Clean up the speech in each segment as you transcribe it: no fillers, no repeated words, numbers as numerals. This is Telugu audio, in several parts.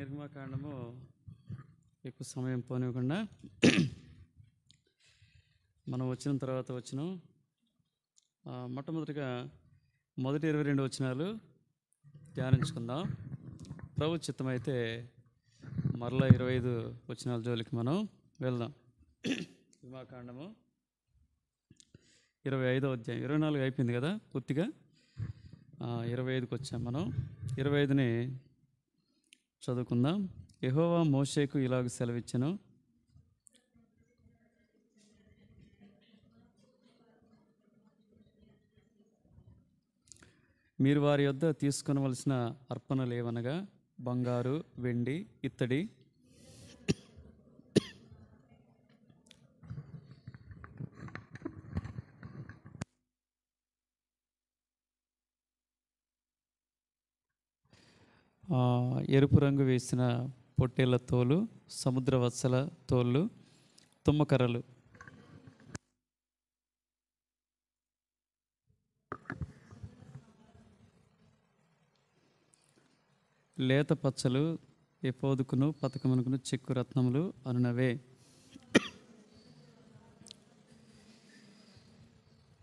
నిర్గమకాండము ఎక్కువ సమయం పోనివ్వకుండా మనం వచ్చిన తర్వాత మొట్టమొదటిగా మొదటి 22 వచనాలు ధ్యానించుకుందాం. ప్రభు చిత్తమైతే మరలా 25 వచనాల జోలికి మనం వెళ్దాం. నిర్గమకాండము 25వ అధ్యాయం. 24 అయిపోయింది కదా పూర్తిగా. 25కి వచ్చాం మనం. 25ని చదువుకుందాం. యెహోవా మోషేకు ఇలాగ సెలవిచ్చెను, మీరు వారి యొద్ద తీసుకొనవలసిన అర్పణలు ఏవనగా బంగారు, వెండి, ఇత్తడి, ఎరుపు రంగు వేసిన పొట్టేళ్ల తోలు, సముద్ర వత్సల తోళ్ళు, తుమ్మకర్రలు, లేత పచ్చలు, ఎపోదుకును పతకమునకును చెక్కు రత్నములు అనునవే.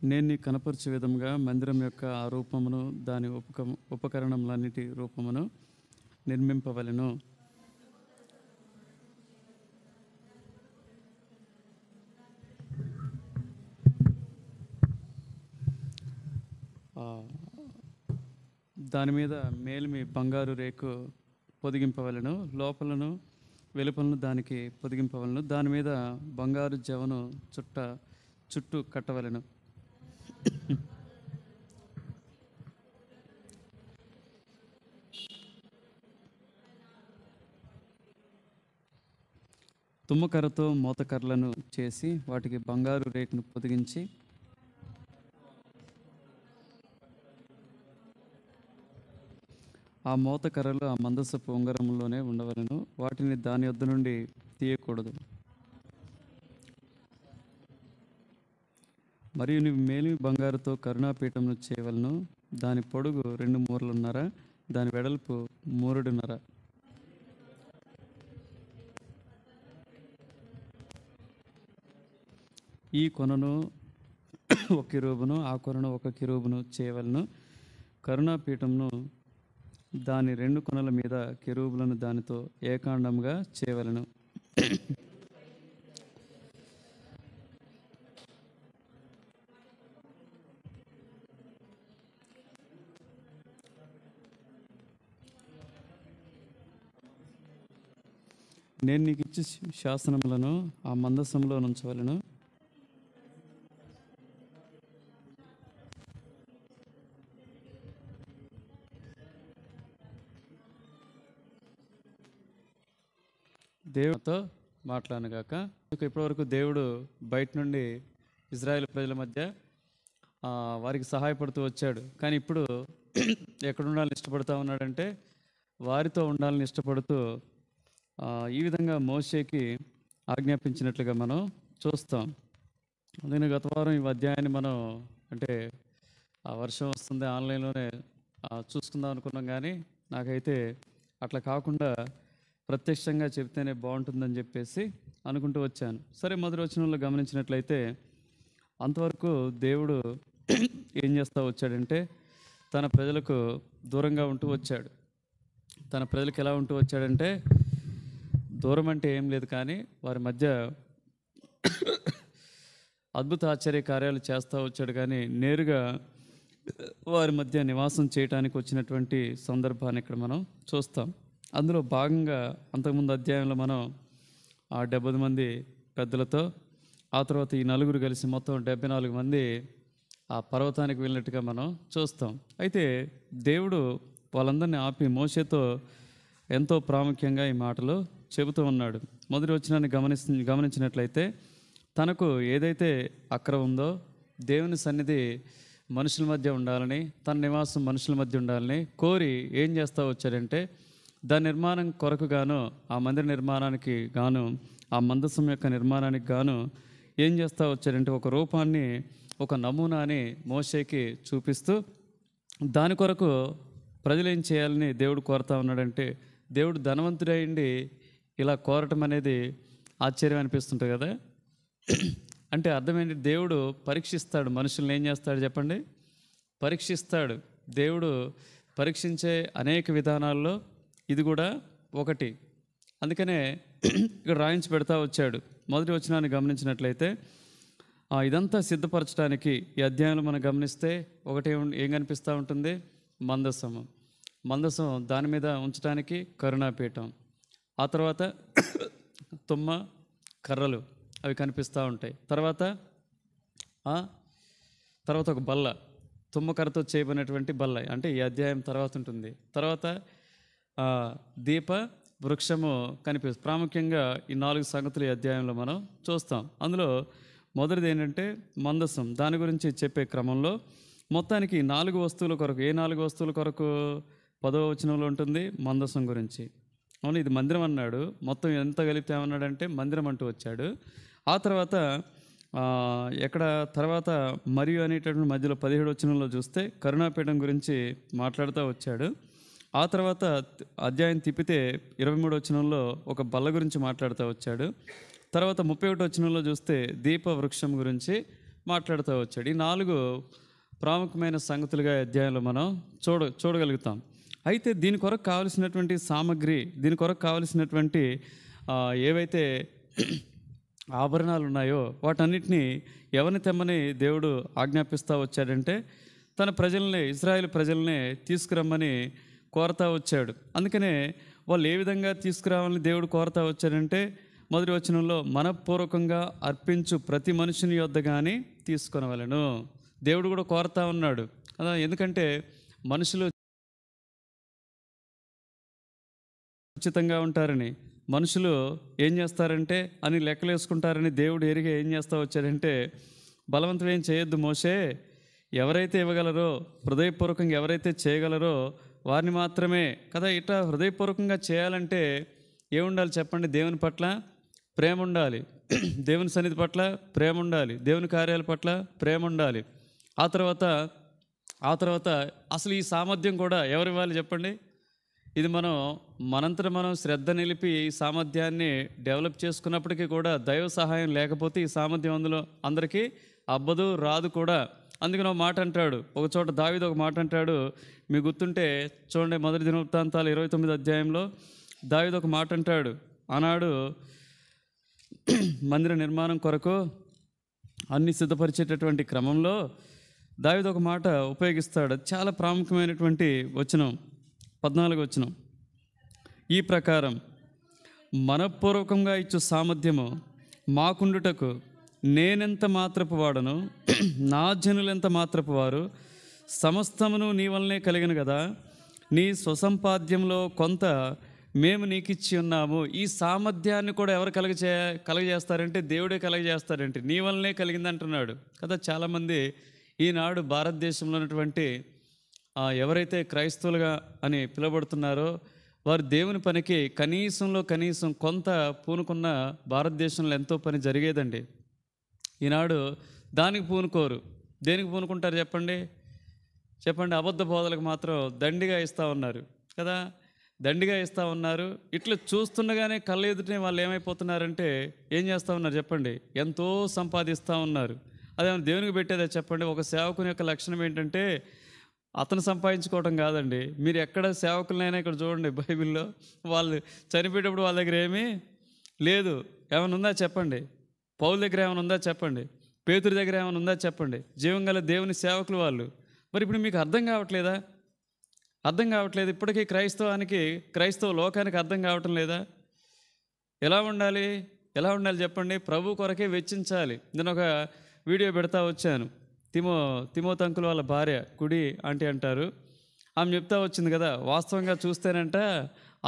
నేను నీ కనపరచు విధముగా మందిరం యొక్క ఆ రూపమును దాని ఉపకరణములన్నిటి రూపమును నిర్మింపవలెను. దాని మీద మేలిమి బంగారు రేకు పొదిగింపవలను, లోపలను వెలుపలను దానికి పొదిగింపవలను. దాని మీద బంగారు జవను చుట్టూ కట్టవలను. తుమ్మకర్రతో మోతకర్రలను చేసి వాటికి బంగారు రేకును పొదిగించి ఆ మోతకర్రలు ఆ మందసపు ఉంగరంలోనే ఉండవలను. వాటిని దాని యొద్ద నుండి తీయకూడదు. మరియు నీవు మేలిమి బంగారుతో కరుణాపీఠమును చేయవలను. దాని పొడుగు 2 మూరలున్నర, దాని వెడల్పు 3 మూరెడున్నర. ఈ కొనను 1 కెరూబును, ఆ కొనను 1 కెరూబును చేయవలను. కరుణాపీఠమును దాని 2 కొనల మీద కెరూబులను దానితో ఏకాండంగా చేయవలను. నేను నీకు ఇచ్చే శాసనములను ఆ మందసంలో నుంచవలను. దేవుడితో మాట్లాడనుగాక. ఇప్పటివరకు దేవుడు బయట నుండి ఇజ్రాయేల్ ప్రజల మధ్య వారికి సహాయపడుతూ వచ్చాడు. కానీ ఇప్పుడు ఎక్కడ ఉండాలని ఇష్టపడుతూ ఉన్నాడంటే వారితో ఉండాలని ఇష్టపడుతూ ఈ విధంగా మోషేకి ఆజ్ఞాపించినట్లుగా మనం చూస్తాం. నేను గత వారం ఈ అధ్యాయాన్ని మనం అంటే వర్షం వస్తుంది ఆన్లైన్లోనే చూసుకుందాం అనుకున్నాం. కానీ నాకైతే అట్లా కాకుండా ప్రత్యక్షంగా చెప్తేనే బాగుంటుందని చెప్పేసి అనుకుంటూ వచ్చాను. సరే, మొదటి వచనంలో గమనించినట్లయితే అంతవరకు దేవుడు ఏం చేస్తూ వచ్చాడంటే తన ప్రజలకు దూరంగా ఉంటూ వచ్చాడు. తన ప్రజలకు ఎలా ఉంటూ వచ్చాడంటే దూరం అంటే ఏం లేదు, కానీ వారి మధ్య అద్భుత ఆశ్చర్య కార్యాలు చేస్తూ వచ్చాడు. కానీ నేరుగా వారి మధ్య నివాసం చేయడానికి వచ్చినటువంటి సందర్భాన్ని ఇక్కడ మనం చూస్తాం. అందులో భాగంగా అంతకుముందు అధ్యాయంలో మనం 70 మంది పెద్దలతో, ఆ తర్వాత ఈ 4 కలిసి మొత్తం 74 మంది ఆ పర్వతానికి వెళ్ళినట్టుగా మనం చూస్తాం. అయితే దేవుడు వాళ్ళందరినీ ఆపి మోషేతో ఎంతో ప్రాముఖ్యంగా ఈ మాటలు చెబుతూ ఉన్నాడు. మొదటి వచనాన్ని గమనించినట్లయితే తనకు ఏదైతే అక్రమం ఉందో, దేవుని సన్నిధి మనుషుల మధ్య ఉండాలని, తన నివాసం మనుషుల మధ్య ఉండాలని కోరి ఏం చేస్తూ వచ్చాడంటే దాని నిర్మాణం కొరకు గాను, ఆ మందిర నిర్మాణానికి గాను, ఆ మందసం యొక్క నిర్మాణానికి గాను ఏం చేస్తూ వచ్చాడంటే ఒక రూపాన్ని, ఒక నమూనాని మోషేకి చూపిస్తూ దాని కొరకు ప్రజలు ఏం చేయాలని దేవుడు కోరుతా ఉన్నాడంటే దేవుడు ధనవంతుడైండి ఇలా కోరటం అనేది ఆశ్చర్యం అనిపిస్తుంటుంది కదా. అంటే అర్థమేంటి, దేవుడు పరీక్షిస్తాడు మనుషుల్ని. ఏం చేస్తాడు చెప్పండి? పరీక్షిస్తాడు. దేవుడు పరీక్షించే అనేక విధానాల్లో ఇది కూడా ఒకటి. అందుకనే ఇక్కడ రాయించి పెడతా వచ్చాడు. మొదటి వచనాన్ని గమనించినట్లయితే ఇదంతా సిద్ధపరచడానికి ఈ అధ్యాయంలో మనం గమనిస్తే ఒకటి ఏం కనిపిస్తూ ఉంటుంది? మందసము. మందసం దాని మీద ఉంచడానికి కరుణాపీఠం, ఆ తర్వాత తుమ్మ కర్రలు అవి కనిపిస్తూ ఉంటాయి. తర్వాత ఒక బల్ల, తుమ్మకర్రతో చేయబడినటువంటి బల్ల, అంటే ఈ అధ్యాయం తర్వాత ఉంటుంది. తర్వాత దీప వృక్షము కనిపిస్తుంది. ప్రాముఖ్యంగా ఈ 4 సంగతులు ఈ అధ్యాయంలో మనం చూస్తాం. అందులో మొదటిది ఏంటంటే మందసం. దాని గురించి చెప్పే క్రమంలో మొత్తానికి 4 వస్తువుల కొరకు, ఏ 4 వస్తువుల కొరకు 10వ వచనంలో ఉంటుంది? మందసం గురించి. అవును, ఇది మందిరం అన్నాడు. మొత్తం ఎంత కలిపితే ఏమన్నాడంటే మందిరం అంటూ వచ్చాడు. ఆ తర్వాత ఎక్కడ తర్వాత మరియు అనేటటువంటి మధ్యలో 17 వచనంలో చూస్తే కరుణాపీఠం గురించి మాట్లాడుతూ వచ్చాడు. ఆ తర్వాత అధ్యాయం తిప్పితే 23 వచనంలో ఒక బల్ల గురించి మాట్లాడుతూ వచ్చాడు. తర్వాత 31 వచనంలో చూస్తే దీప వృక్షం గురించి మాట్లాడుతూ వచ్చాడు. ఈ 4 ప్రాముఖ్యమైన సంగతులుగా అధ్యాయంలో మనం చూడగలుగుతాం. అయితే దీని కొరకు కావలసినటువంటి సామగ్రి, దీని కొరకు కావలసినటువంటి ఏవైతే ఆభరణాలు ఉన్నాయో వాటన్నిటినీ ఎవరిని తెమ్మని దేవుడు ఆజ్ఞాపిస్తూ వచ్చాడంటే తన ప్రజల్ని, ఇజ్రాయేల్ ప్రజల్ని తీసుకురమ్మని కోరతా వచ్చాడు. అందుకనే వాళ్ళు ఏ విధంగా తీసుకురావాలని దేవుడు కోరతా వచ్చాడంటే మొదటి వచనంలో మనపూర్వకంగా అర్పించు ప్రతి మనుషుని యొద్ద కానీ తీసుకొనవలెను. దేవుడు కూడా కోరతా ఉన్నాడు కదా. ఎందుకంటే మనుషులు ఉచితంగా ఉంటారని, మనుషులు ఏం చేస్తారంటే అని లెక్కలు వేసుకుంటారని దేవుడు ఎరిగి ఏం చేస్తూ వచ్చాడంటే బలవంతం ఏం చేయొద్దు మోషే, ఎవరైతే ఇవ్వగలరో, హృదయపూర్వకంగా ఎవరైతే చేయగలరో వారిని మాత్రమే కదా. ఇట్లా హృదయపూర్వకంగా చేయాలంటే ఏముండాలి చెప్పండి? దేవుని పట్ల ప్రేమ ఉండాలి, దేవుని సన్నిధి పట్ల ప్రేమ ఉండాలి, దేవుని కార్యాల పట్ల ప్రేమ ఉండాలి. ఆ తర్వాత అసలు ఈ సామర్థ్యం కూడా ఎవరు ఇవ్వాలి చెప్పండి? ఇది మనంతట మనం శ్రద్ధ నిలిపి ఈ సామర్థ్యాన్ని డెవలప్ చేసుకున్నప్పటికీ కూడా దైవ సహాయం లేకపోతే ఈ సామర్థ్యం అందులో అందరికీ అబ్బదు, రాదు కూడా. అందుకని ఒక మాట అంటాడు, ఒక చోట దావీదు ఒక మాట అంటాడు, మీకు గుర్తుంటే చూడండి, మొదటి దినవృత్తాంతాలు 29వ అధ్యాయంలో దావీదు ఒక మాట అంటాడు. ఆనాడు మందిర నిర్మాణం కొరకు అన్ని సిద్ధపరిచేటటువంటి క్రమంలో దావీదు ఒక మాట ఉపయోగిస్తాడు. చాలా ప్రాముఖ్యమైనటువంటి వచనం, 14వ వచనం. ఈ ప్రకారం మనపూర్వకంగా ఇచ్చు సామర్థ్యము మాకుండుటకు నేనెంత మాత్రపు వాడను, నా జనులెంత మాత్రపు వారు, సమస్తమును నీ వల్లనే కలిగిన కదా, నీ స్వసంపాద్యంలో కొంత మేము నీకు ఇచ్చి ఉన్నాము. ఈ సామర్థ్యాన్ని కూడా ఎవరు కలగజేస్తారంటే దేవుడే కలగజేస్తారంటే నీ వల్లనే కలిగింది అంటున్నాడు కదా. చాలామంది ఈనాడు భారతదేశంలో ఉన్నటువంటి ఎవరైతే క్రైస్తవులుగా అని పిలువబడుతున్నారో వారు దేవుని పనికి కనీసం కొంత పూనుకున్న భారతదేశంలో ఎంతో పని జరిగేదండి. ఈనాడు దానికి పూనుకోరు. దేనికి పూనుకుంటారు చెప్పండి? అబద్ధ బోధలకు మాత్రం దండిగా ఇస్తూ ఉన్నారు కదా, దండిగా ఇస్తూ ఉన్నారు. ఇట్లా చూస్తుండగానే కళ్ళ ఎదుటనే వాళ్ళు ఏమైపోతున్నారంటే ఏం చేస్తూ ఉన్నారు చెప్పండి? ఎంతో సంపాదిస్తూ ఉన్నారు. అదేమన్నా దేవునికి పెట్టేదే చెప్పండి? ఒక సేవకుని యొక్క లక్షణం ఏంటంటే అతను సంపాదించుకోవటం కాదండి. మీరు ఎక్కడ సేవకులనైనా ఇక్కడ చూడండి, బైబిల్లో వాళ్ళు చనిపోయేటప్పుడు వాళ్ళ దగ్గర ఏమీ లేదు. ఏమైనా ఉందా చెప్పండి? పౌలు దగ్గర ఏమైనా ఉందా చెప్పండి? పేతురు దగ్గర ఏమైనా ఉందా చెప్పండి? జీవం గల దేవుని సేవకులు వాళ్ళు. మరి ఇప్పుడు మీకు అర్థం కావట్లేదు. ఇప్పటికీ క్రైస్తవ లోకానికి అర్థం కావటం లేదా? ఎలా ఉండాలి చెప్పండి? ప్రభు కొరకే వెచ్చించాలి. నేను ఒక వీడియో పెడతా వచ్చాను. తిమోతి అంకుల్ వాళ్ళ భార్య కుడి ఆంటీ అంటారు, ఆమె చెప్తా వచ్చింది కదా, వాస్తవంగా చూస్తేనంట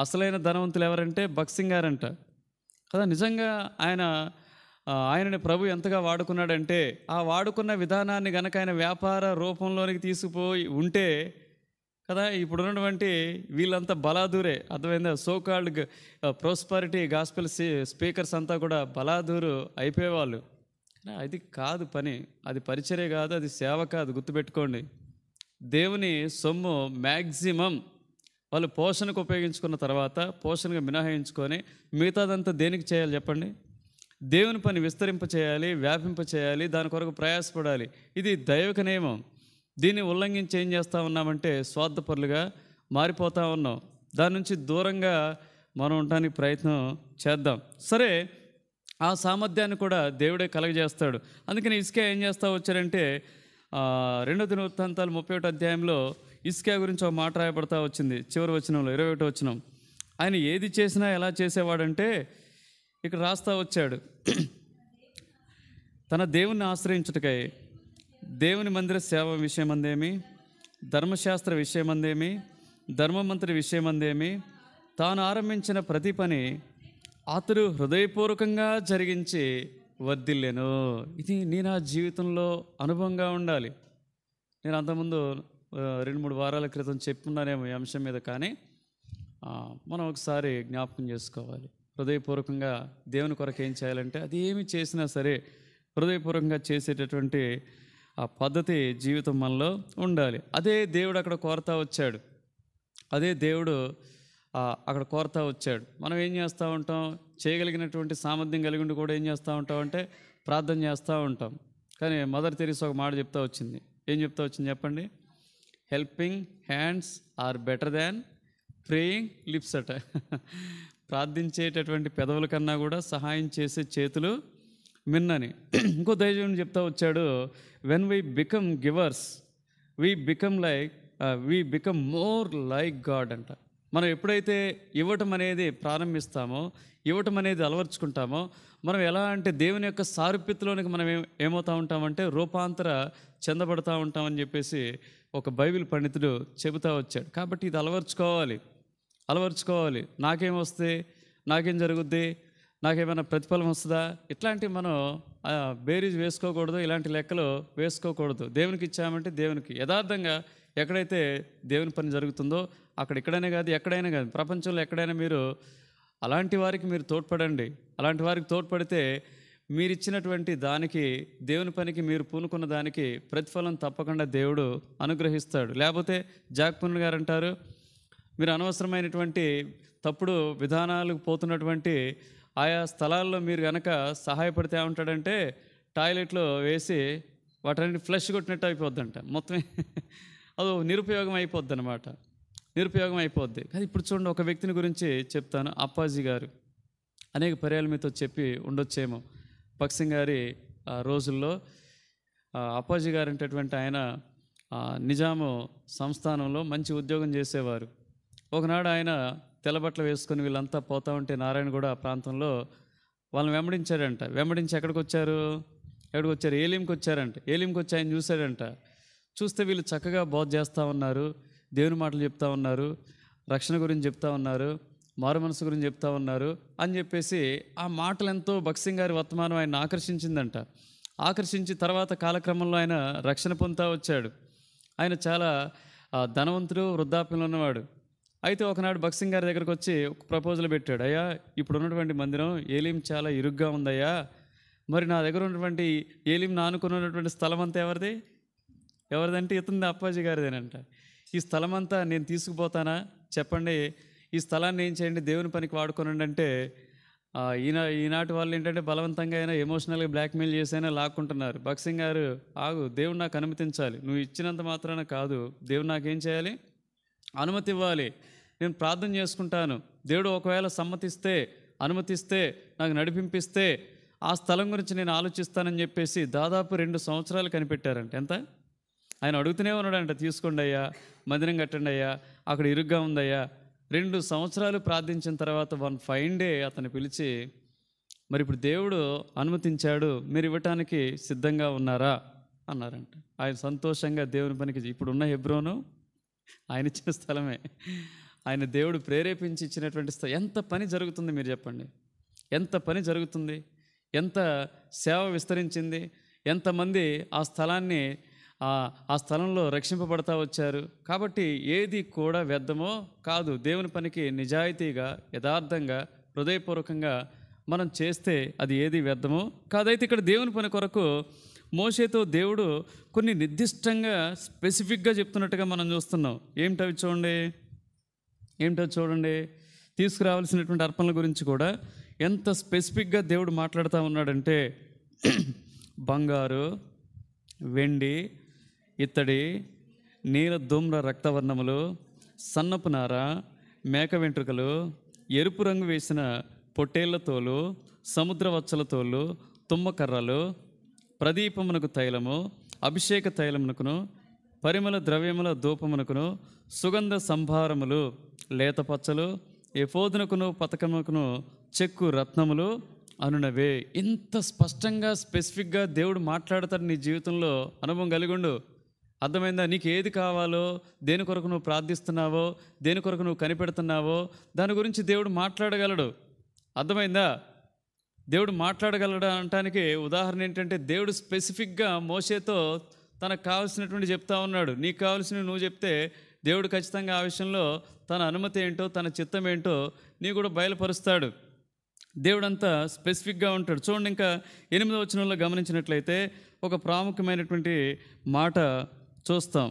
అసలైన ధనవంతులు ఎవరంటే భక్సింగ్ గారంట కదా. నిజంగా ఆయనని ప్రభు ఎంతగా వాడుకున్నాడంటే ఆ వాడుకున్న విధానాన్ని గనక ఆయన వ్యాపార రూపంలోనికి తీసుకుపోయి ఉంటే కదా, ఇప్పుడున్నటువంటి వీళ్ళంతా బలాదూరే. అర్థమైందా? సోకాల్డ్ ప్రోస్పరిటీ గాస్పెల్ స్పీకర్స్ అంతా కూడా బలాదూరు అయిపోయేవాళ్ళు. అది కాదు పని, అది పరిచర్య కాదు, అది సేవ కాదు. గుర్తుపెట్టుకోండి. దేవుని సొమ్ము మ్యాక్సిమం వాళ్ళు పోషణకు ఉపయోగించుకున్న తర్వాత పోషణగా మినహాయించుకొని మిగతాదంతా దేనికి చేయాలి చెప్పండి? దేవుని పని విస్తరింప చేయాలి, వ్యాపింప చేయాలి, దాని కొరకు ప్రయాసపడాలి. ఇది దైవిక నియమం. దీన్ని ఉల్లంఘించి ఏం చేస్తూ ఉన్నామంటే స్వార్థపరులుగా మారిపోతూ ఉన్నాం. దాని నుంచి దూరంగా మనం ఉండడానికి ప్రయత్నం చేద్దాం. సరే, ఆ సామర్థ్యాన్ని కూడా దేవుడే కలగజేస్తాడు. అందుకని ఇస్కియా ఏం చేస్తూ వచ్చారంటే 2 దినవృత్తాంతాలు 31 అధ్యాయంలో ఇస్కియా గురించి ఒక మాట రాయబడతా వచ్చింది. చివరి వచనంలో 21 వచనం. ఆయన ఏది చేసినా ఎలా చేసేవాడంటే ఇక్కడ రాస్తా వచ్చాడు, తన దేవుణ్ణి ఆశ్రయించుటకై దేవుని మందిర సేవ విషయమందేమి, ధర్మశాస్త్ర విషయమందేమి, ధర్మమంత్రి విషయమందేమి తాను ఆరంభించిన ప్రతి పని అతడు హృదయపూర్వకంగా జరిగించి వర్ధిల్లెను. ఇది నా జీవితంలో అనుభవంగా ఉండాలి. నేను అంతకుముందు 2-3 వారాల క్రితం చెప్పున్నానేమో ఈ అంశం మీద, కానీ మనం ఒకసారి జ్ఞాపకం చేసుకోవాలి. హృదయపూర్వకంగా దేవుని కొరకు ఏం చేయాలంటే అది ఏమి చేసినా సరే హృదయపూర్వకంగా చేసేటటువంటి ఆ పద్ధతి జీవితం మనలో ఉండాలి. అదే దేవుడు అక్కడ కోరుతా వచ్చాడు. అదే దేవుడు అక్కడ కోరుతా వచ్చాడు. మనం ఏం చేస్తూ ఉంటాం? చేయగలిగినటువంటి సామర్థ్యం కలిగి ఉండి కూడా ఏం చేస్తూ ఉంటాం అంటే ప్రార్థన చేస్తూ ఉంటాం. కానీ మదర్ తెరీసా ఒక మాట చెప్తా వచ్చింది. ఏం చెప్తా వచ్చింది చెప్పండి? Helping hands are better than praying lips అట. ప్రార్థించేటటువంటి పెదవుల కన్నా కూడా సహాయం చేసే చేతులు మిన్నని. ఇంకో దైవజనుడు చెప్తా వచ్చాడు, when we become givers we become more like God అంట. మనం ఎప్పుడైతే ఇవ్వటం అనేది ప్రారంభిస్తామో, ఇవ్వటం అనేది అలవర్చుకుంటామో, మనం ఎలా అంటే దేవుని యొక్క సారూప్యతలోనికి మనం ఏమవుతూ ఉంటామంటే రూపాంతర చెందబడతా ఉంటామని చెప్పేసి ఒక బైబిల్ పండితుడు చెబుతూ వచ్చాడు. కాబట్టి ఇది అలవర్చుకోవాలి. నాకేమొస్తే, నాకేం జరుగుద్ది, నాకేమైనా ప్రతిఫలం వస్తుందా, ఇట్లాంటివి మనం బేరీజ్ వేసుకోకూడదు, ఇలాంటి లెక్కలు వేసుకోకూడదు. దేవునికి ఇచ్చామంటే దేవునికి యథార్థంగా ఎక్కడైతే దేవుని పని జరుగుతుందో అక్కడ ఇక్కడైనా కాదు, ఎక్కడైనా కాదు, ప్రపంచంలో ఎక్కడైనా మీరు అలాంటి వారికి మీరు తోడ్పడండి. అలాంటి వారికి తోడ్పడితే మీరు ఇచ్చినటువంటి దానికి, దేవుని పనికి మీరు పూనుకున్న దానికి ప్రతిఫలం తప్పకుండా దేవుడు అనుగ్రహిస్తాడు. లేకపోతే జాక్పూన్ గారు అంటారు, మీరు అనవసరమైనటువంటి తప్పుడు విధానాలకు పోతున్నటువంటి ఆయా స్థలాల్లో మీరు కనుక సహాయపడితే ఏమంటాడంటే టాయిలెట్లో వేసి వాటన్నిటి ఫ్లష్ కొట్టినట్టు అయిపోద్దంట. మొత్తమే అది నిరుపయోగం అయిపోద్ది అనమాట. నిరుపయోగం అయిపోద్ది. కానీ ఇప్పుడు చూడండి, ఒక వ్యక్తిని గురించి చెప్తాను. అప్పాజీ గారు అనేక పర్యాలు మీతో చెప్పి ఉండొచ్చేమో. భగత్ గారి రోజుల్లో అప్పాజీ గారు అనేటటువంటి ఆయన నిజాము సంస్థానంలో మంచి ఉద్యోగం చేసేవారు. ఒకనాడు ఆయన తెల్లబట్టలు వేసుకొని వీళ్ళంతా పోతూ ఉంటే నారాయణగూడ ప్రాంతంలో వాళ్ళని వెంబడించాడంట. వెంబడించి ఎక్కడికి వచ్చారు? ఏలీంకి వచ్చారంట. ఏలీంకి వచ్చి ఆయన చూశాడంట. చూస్తే వీళ్ళు చక్కగా బోధ చేస్తూ ఉన్నారు, దేవుని మాటలు చెప్తా ఉన్నారు, రక్షణ గురించి చెప్తా ఉన్నారు, మారు మనసు గురించి చెప్తా ఉన్నారు అని చెప్పేసి ఆ మాటలు ఎంతో భగత్ గారి వర్తమానం ఆయన ఆకర్షించిందంట. ఆకర్షించి తర్వాత కాలక్రమంలో ఆయన రక్షణ పొందుతూ వచ్చాడు. ఆయన చాలా ధనవంతుడు, వృద్ధాప్యంలో ఉన్నవాడు. అయితే ఒకనాడు భగత్ గారి దగ్గరకు వచ్చి ఒక ప్రపోజల్ పెట్టాడు. అయ్యా, ఇప్పుడు ఉన్నటువంటి మందిరం ఏలీం చాలా ఇరుగ్గా ఉందయ్యా, మరి నా దగ్గర ఉన్నటువంటి ఏలీం ఆనుకున్నటువంటి స్థలం అంతా ఎవరిదంటే ఇతనిది, అప్పాజీ గారిదేనంట. ఈ స్థలం అంతా నేను తీసుకుపోతానా చెప్పండి, ఈ స్థలాన్ని ఏం చేయండి, దేవుని పనికి వాడుకోనండి అంటే ఈనాటి వాళ్ళు ఏంటంటే బలవంతంగా అయినా ఎమోషనల్గా బ్లాక్మెయిల్ చేసైనా లాక్కుంటున్నారు. భగత్ గారు, ఆగు, దేవుడు నాకు అనుమతించాలి, నువ్వు ఇచ్చినంత మాత్రాన కాదు, దేవుడు నాకేం చేయాలి, అనుమతి ఇవ్వాలి, నేను ప్రార్థన చేసుకుంటాను, దేవుడు ఒకవేళ అనుమతిస్తే నాకు నడిపింపిస్తే ఆ స్థలం గురించి నేను ఆలోచిస్తానని చెప్పేసి దాదాపు 2 సంవత్సరాలు కనిపెట్టారంట. ఎంత? ఆయన అడుగుతూనే ఉన్నాడంట, తీసుకోండి అయ్యా, మందిరం కట్టండి అయ్యా, అక్కడ ఇరుగ్గా ఉందయ్యా. 2 సంవత్సరాలు ప్రార్థించిన తర్వాత వన్ ఫైన్ డే అతను పిలిచి, మరి ఇప్పుడు దేవుడు అనుమతించాడు, మీరు ఇవ్వటానికి సిద్ధంగా ఉన్నారా అన్నారంట. ఆయన సంతోషంగా దేవుని పనికి, ఇప్పుడున్న హెబ్రోను ఆయన ఇచ్చిన స్థలమే, ఆయన దేవుడు ప్రేరేపించి ఇచ్చినటువంటి స్థలం. ఎంత పని జరుగుతుంది మీరు చెప్పండి, ఎంత పని జరుగుతుంది, ఎంత సేవ విస్తరించింది, ఎంతమంది ఆ స్థలంలో రక్షింపబడతా వచ్చారు. కాబట్టి ఏది కూడా వ్యర్థమో కాదు. దేవుని పనికి నిజాయితీగా, యథార్థంగా, హృదయపూర్వకంగా మనం చేస్తే అది ఏది వ్యర్థమో కాదైతే ఇక్కడ దేవుని పని కొరకు మోషేతో దేవుడు కొన్ని నిర్దిష్టంగా స్పెసిఫిక్గా చెప్తున్నట్టుగా మనం చూస్తున్నాం. ఏమిటవి చూడండి. ఏమిటో చూడండి, తీసుకురావాల్సినటువంటి అర్పణల గురించి కూడా ఎంత స్పెసిఫిక్గా దేవుడు మాట్లాడుతూ ఉన్నాడంటే, బంగారు, వెండి, ఇత్తడి, నీల ధూమ్ర రక్తవర్ణములు, సన్నపు నార, మేక వెంట్రుకలు, ఎరుపు రంగు వేసిన పొట్టేళ్ల తోలు, సముద్రవచ్చల తోలు, తుమ్మకర్రలు, ప్రదీపమునకు తైలము, అభిషేక తైలమునకును, పరిమళ ద్రవ్యముల ధూపమునకును, సుగంధ సంభారములు, లేత పచ్చలు, ఎఫోదునకును పతకమునకును చెక్కు రత్నములు అనునవే. ఇంత స్పష్టంగా స్పెసిఫిక్గా దేవుడు మాట్లాడతాడు. నీ జీవితంలో అనుభవం కలిగి ఉండు. అర్థమైందా? నీకు ఏది కావాలో, దేని కొరకు నువ్వు ప్రార్థిస్తున్నావో, దేని కొరకు నువ్వు కనిపెడుతున్నావో దాని గురించి దేవుడు మాట్లాడగలడు. అర్థమైందా? దేవుడు మాట్లాడగలడు అనటానికి ఉదాహరణ ఏంటంటే, దేవుడు స్పెసిఫిక్గా మోషేతో తనకు కావాల్సినటువంటి చెప్తా ఉన్నాడు. నీకు కావాల్సినవి నువ్వు చెప్తే దేవుడు ఖచ్చితంగా ఆ విషయంలో తన అనుమతి ఏంటో, తన చిత్తం ఏంటో నీ కూడా బయలుపరుస్తాడు. దేవుడు అంతా స్పెసిఫిక్గా ఉంటాడు. చూడండి, ఇంకా 8వ వచనంలో గమనించినట్లయితే ఒక ప్రాముఖ్యమైనటువంటి మాట చూస్తాం.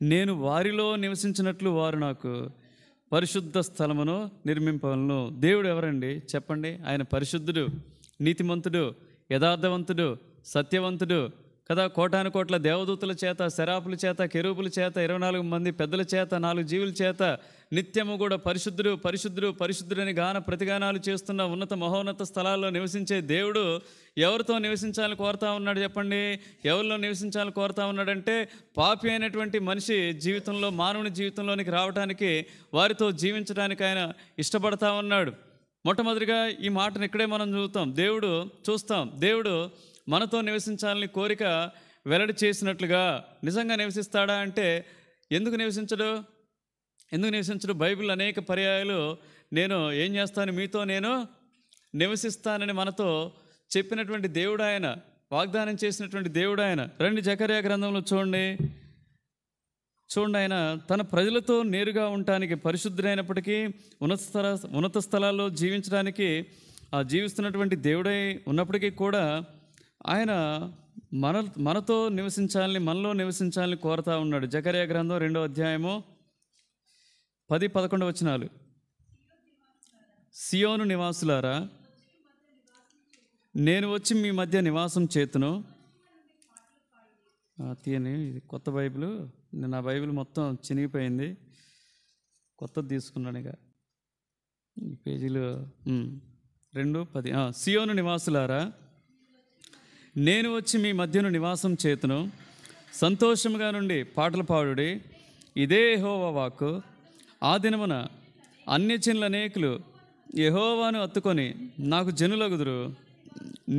నేను వారిలో నివసించినట్లు వారు నాకు పరిశుద్ధ స్థలమును నిర్మింపవలను. దేవుడు ఎవరండి చెప్పండి? ఆయన పరిశుద్ధుడు, నీతిమంతుడు, యథార్థవంతుడు, సత్యవంతుడు కదా. కోటాను కోట్ల దేవదూతల చేత, శరాపుల చేత, కెరూబుల చేత, 24 మంది పెద్దల చేత, 4 జీవుల చేత నిత్యము కూడా పరిశుద్ధుడు పరిశుద్ధుడు పరిశుద్ధుడని గాన ప్రతిగానాలు చేస్తున్న ఉన్నత మహోన్నత స్థలాల్లో నివసించే దేవుడు ఎవరితో నివసించాలని కోరుతా ఉన్నాడు చెప్పండి? ఎవరిలో నివసించాలని కోరుతా ఉన్నాడంటే, పాపి అయినటువంటి మనిషి జీవితంలో, మానవుని జీవితంలోనికి రావడానికి, వారితో జీవించడానికి ఆయన ఇష్టపడతా ఉన్నాడు. మొట్టమొదటిగా ఈ మాటను ఇక్కడే మనం చూస్తాం. దేవుడు మనతో నివసించాలని కోరిక వెల్లడి చేసినట్లుగా నిజంగా నివసిస్తాడా అంటే, ఎందుకు నివసించడు? బైబిల్ అనేక పర్యాయాలు నేను ఏం చేస్తాను, మీతో నేను నివసిస్తానని మనతో చెప్పినటువంటి దేవుడు ఆయన, వాగ్దానం చేసినటువంటి దేవుడు ఆయన. రండి జకర్యా గ్రంథంలో చూడండి. ఆయన తన ప్రజలతో నేరుగా ఉండటానికి, పరిశుద్ధుడైనప్పటికీ ఉన్నత స్థలాల్లో జీవించడానికి జీవిస్తున్నటువంటి దేవుడై ఉన్నప్పటికీ కూడా ఆయన మనతో నివసించాలని, మనలో నివసించాలని కోరుతా ఉన్నాడు. జకర్యా గ్రంథం 2వ అధ్యాయము 10-11 వచనాలు. సియోను నివాసులారా, నేను వచ్చి మీ మధ్య నివాసం చేతును. తీయని, ఇది కొత్త బైబిల్. నా బైబిల్ మొత్తం చినిగిపోయింది, కొత్తది తీసుకున్నాను. ఇక ఈ పేజీలు 2:10. సియోను నివాసులారా, నేను వచ్చి మీ మధ్యను నివాసం చేతును. సంతోషముగా నుండి పాటలు పాడుడి, ఇదే యెహోవా వాక్కు. ఆ దినమున అన్యజనులు అనేకులు యెహోవాను హత్తుకొని నాకు జనులగుదురు.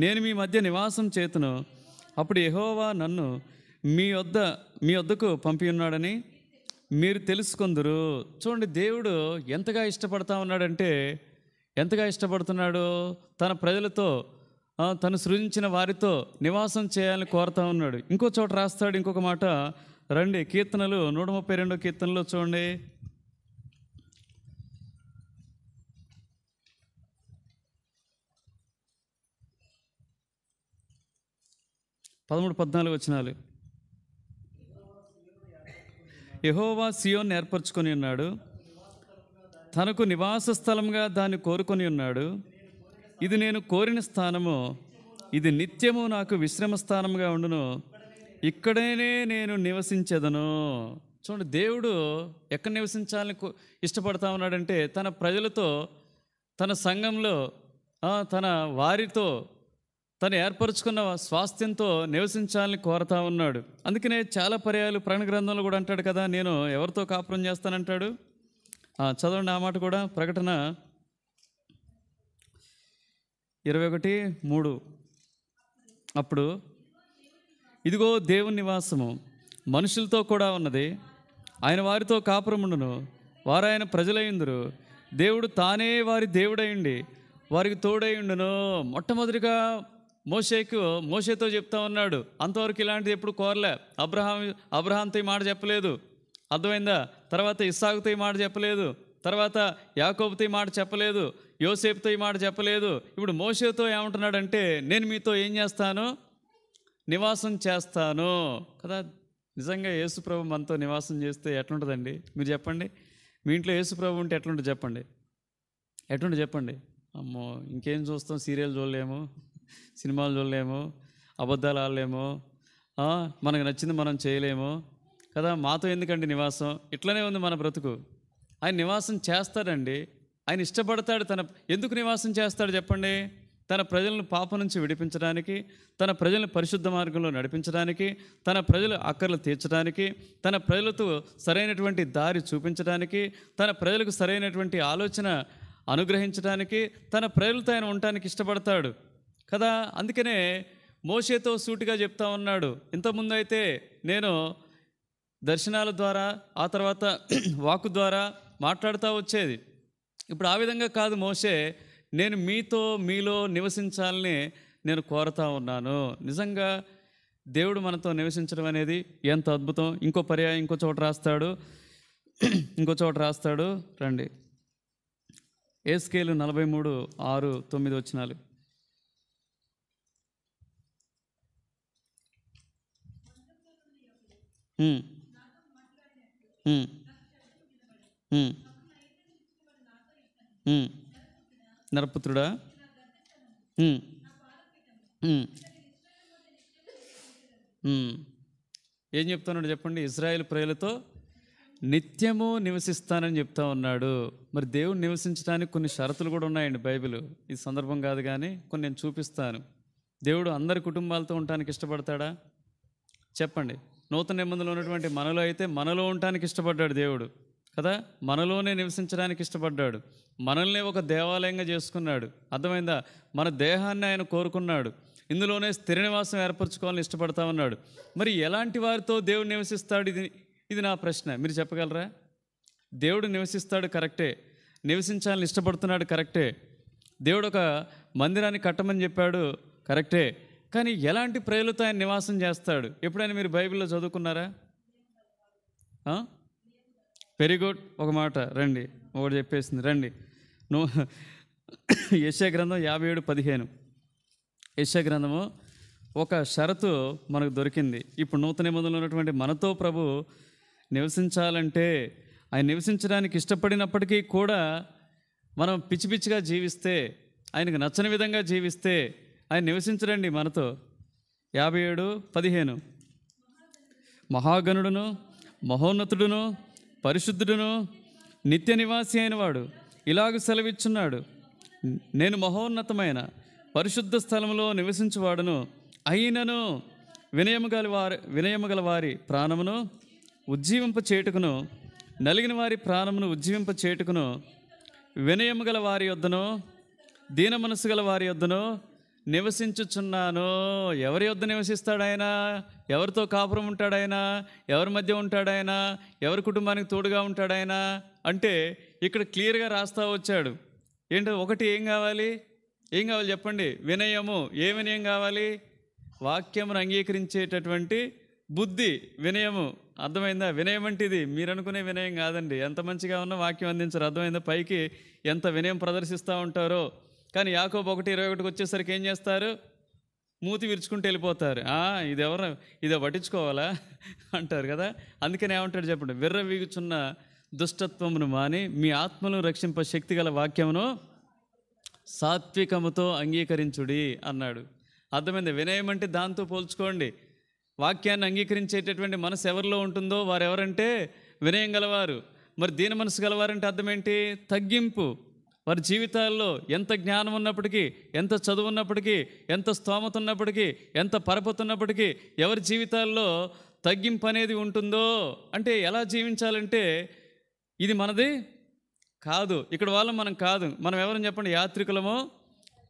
నేను మీ మధ్య నివాసం చేతును. అప్పుడు యెహోవా నన్ను మీ వద్దకు పంపి ఉన్నాడని మీరు తెలుసుకొందురు. చూడండి, దేవుడు ఎంతగా ఇష్టపడతా ఉన్నాడంటే, ఎంతగా ఇష్టపడుతున్నాడు? తన ప్రజలతో, తను సృజించిన వారితో నివాసం చేయాలని కోరుతా ఉన్నాడు. ఇంకో చోట రాస్తాడు ఇంకొక మాట. రండి, కీర్తనలు 132 కీర్తనలో చూడండి. పదమూడు 14 వచనాలు. యెహోవా సియోను ఏర్పరచుకొని ఉన్నాడు, తనకు నివాస స్థలంగా దాన్ని కోరుకొని ఉన్నాడు. ఇది నేను కోరిన స్థానము, ఇది నిత్యము నాకు విశ్రమ స్థానముగా ఉండును, ఇక్కడనే నేను నివసించెదను. చూడండి, దేవుడు ఎక్కడ నివసించాలని ఇష్టపడతా ఉన్నాడంటే, తన ప్రజలతో, తన సంఘంలో, తన వారితో, తను ఏర్పరచుకున్న స్వాస్థ్యంతో నివసించాలని కోరుతా ఉన్నాడు. అందుకనే చాలా పర్యాయాలు ప్రకటన గ్రంథంలో కూడా అంటాడు కదా, నేను ఎవరితో కాపురం చేస్తానంటాడు. చదవండి ఆ మాట కూడా. ప్రకటన 21:3. అప్పుడు ఇదిగో దేవుని నివాసము మనుషులతో కూడా ఉన్నది, ఆయన వారితో కాపురముండును, వారు ఆయన ప్రజలయ్యుందురు, దేవుడు తానే వారి దేవుడయ్యుండి వారికి తోడయ్యుండును. మొట్టమొదటిగా మోషేతో చెప్తా ఉన్నాడు. అంతవరకు ఇలాంటిది ఎప్పుడు కోరలే. అబ్రహాంతో ఈ మాట చెప్పలేదు, అర్థమైందా? తర్వాత ఇస్సాకుతో ఈ మాట చెప్పలేదు, తర్వాత యాకోబుతో ఈ మాట చెప్పలేదు, యోసేపుతో ఈ మాట చెప్పలేదు. ఇప్పుడు మోషేతో ఏమంటున్నాడంటే, నేను మీతో ఏం చేస్తాను? నివాసం చేస్తాను కదా. నిజంగా యేసుప్రభు మనతో నివాసం చేస్తే ఎట్లుంటుందండి? మీరు చెప్పండి. మీ ఇంట్లో యేసుప్రభు ఉంటే ఎట్లుంటుంది చెప్పండి? ఎట్లుంటుంది చెప్పండి? అమ్మో, ఇంకేం చూస్తాం? సీరియల్ చూడలేము, సినిమాలు చూడలేము, అబద్ధాలు ఆడలేము, మనకు నచ్చింది మనం చేయలేము కదా. మాతో ఎందుకండి నివాసం? ఇట్లనే ఉంది మన బ్రతుకు. ఆయన నివాసం చేస్తాడండి. ఆయన ఇష్టపడతాడు. ఎందుకు నివాసం చేస్తాడు చెప్పండి? తన ప్రజలను పాపం నుంచి విడిపించడానికి, తన ప్రజలను పరిశుద్ధ మార్గంలో నడిపించడానికి, తన ప్రజల అక్కర్లు తీర్చడానికి, తన ప్రజలతో సరైనటువంటి దారి చూపించడానికి, తన ప్రజలకు సరైనటువంటి ఆలోచన అనుగ్రహించడానికి, తన ప్రజలతో ఆయన ఉండటానికి ఇష్టపడతాడు కదా. అందుకనే మోషేతో సూటిగా చెప్తా ఉన్నాడు. ఇంతకుముందు అయితే నేను దర్శనాల ద్వారా, ఆ తర్వాత వాక్కు ద్వారా మాట్లాడుతూ వచ్చేది. ఇప్పుడు ఆ విధంగా కాదు. మోషే, నేను మీలో నివసించాలని నేను కోరుతా ఉన్నాను. నిజంగా దేవుడు మనతో నివసించడం అనేది ఎంత అద్భుతం. ఇంకో పర్యాయం ఇంకో చోట రాస్తాడు. రండి, ఏస్కేలు 43:6-9 వచనాలు. నరపుత్రుడా, ఏం చెప్తున్నాడు చెప్పండి? ఇశ్రాయేలు ప్రజలతో నిత్యము నివసిస్తానని చెప్తా ఉన్నాడు. మరి దేవుడు నివసించడానికి కొన్ని షరతులు కూడా ఉన్నాయండి బైబిల్. ఈ సందర్భం కాదు కానీ కొన్ని నేను చూపిస్తాను. దేవుడు అందరి కుటుంబాలతో ఉండటానికి ఇష్టపడతాడా చెప్పండి? నూతన నిబంధనలో ఉన్నటువంటి మనలో అయితే మనలో ఉండటానికి ఇష్టపడ్డాడు దేవుడు కదా. మనలోనే నివసించడానికి ఇష్టపడ్డాడు. మనల్ని ఒక దేవాలయంగా చేసుకున్నాడు. అర్థమైందా? మన దేహాన్ని ఆయన కోరుకున్నాడు. ఇందులోనే స్థిర నివాసం ఏర్పరచుకోవాలని ఇష్టపడతా ఉన్నాడు. మరి ఎలాంటి వారితో దేవుడు నివసిస్తాడు? ఇది నా ప్రశ్న. మీరు చెప్పగలరా? దేవుడు నివసిస్తాడు, కరెక్టే. నివసించాలని ఇష్టపడుతున్నాడు, కరెక్టే. దేవుడు ఒక మందిరాన్ని కట్టమని చెప్పాడు, కరెక్టే. కానీ ఎలాంటి ప్రజలతో ఆయన నివాసం చేస్తాడు? ఎప్పుడైనా మీరు బైబిల్లో చదువుకున్నారా? Very good. ఒక మాట రండి, ఒకటి చెప్పేసింది రండి. యెషయా గ్రంథం 57:15. యెషయా గ్రంథము ఒక షరతు మనకు దొరికింది. ఇప్పుడు నూతన నిబంధనలో ఉన్నటువంటి మనతో ప్రభు నివసించాలంటే, ఆయన నివసించడానికి ఇష్టపడినప్పటికీ కూడా మనం పిచ్చి పిచ్చిగా జీవిస్తే, ఆయనకు నచ్చని విధంగా జీవిస్తే ఆయన నివసించడండి మనతో. 57:15. మహాగణుడును, మహోన్నతుడును, పరిశుద్ధుడును, నిత్య నివాసి అయిన వాడు ఇలాగ సెలవిచ్చున్నాడు: నేను మహోన్నతమైన పరిశుద్ధ స్థలంలో నివసించువాడును, అయినను వినయము గల వారి ప్రాణమును ఉజ్జీవింప చేటుకును, నలిగిన వారి ప్రాణమును ఉజ్జీవింప చేటుకును, వినయము గల వారి యొద్దను, దీన మనసు గల వారి యొద్దను నివసించుచున్నాను. ఎవరి యొద్ద నివసిస్తాడు ఆయన? ఎవరితో కాపురం ఉంటాడు ఆయన? ఎవరి మధ్య ఉంటాడు ఆయన? ఎవరి కుటుంబానికి తోడుగా ఉంటాడు ఆయన అంటే ఇక్కడ క్లియర్గా రాస్తా వచ్చాడు. ఏంటో ఒకటి, ఏం కావాలి చెప్పండి? వినయము. ఏ వినయం కావాలి? వాక్యమును అంగీకరించేటటువంటి బుద్ధి, వినయము. అర్థమైందా? వినయం అంటే ఇది మీరు అనుకునే వినయం కాదండి. ఎంత మంచిగా ఉన్న వాక్యం అందించరు. అర్థమైందా? పైకి ఎంత వినయం ప్రదర్శిస్తూ ఉంటారో, కానీ యాకోబు 1:21 వచ్చేసరికి ఏం చేస్తారు? మూతి విరుచుకుంటూ వెళ్ళిపోతారు. ఇదో పట్టించుకోవాలా అంటారు కదా. అందుకని ఏమంటాడు చెప్పండి? విర్రవీగుచున్న దుష్టత్వమును మాని మీ ఆత్మను రక్షింప శక్తిగల వాక్యమును సాత్వికముతో అంగీకరించుడి అన్నాడు. అర్థమైంది? వినయం అంటే దాంతో పోల్చుకోండి. వాక్యాన్ని అంగీకరించేటటువంటి మనసు ఎవరిలో ఉంటుందో వారెవరంటే వినయం గలవారు. మరి దీన మనసు గలవారంటే అర్థం ఏంటి? తగ్గింపు. వారి జీవితాల్లో ఎంత జ్ఞానం ఉన్నప్పటికీ, ఎంత చదువు ఉన్నప్పటికీ, ఎంత స్తోమత ఉన్నప్పటికీ, ఎంత పరపతి ఉన్నప్పటికీ, ఎవరి జీవితాల్లో తగ్గింపు అనేది ఉంటుందో, అంటే ఎలా జీవించాలంటే ఇది మనది కాదు, ఇక్కడ వాళ్ళం మనం కాదు. మనం ఎవరని చెప్పండి? యాత్రికులమో,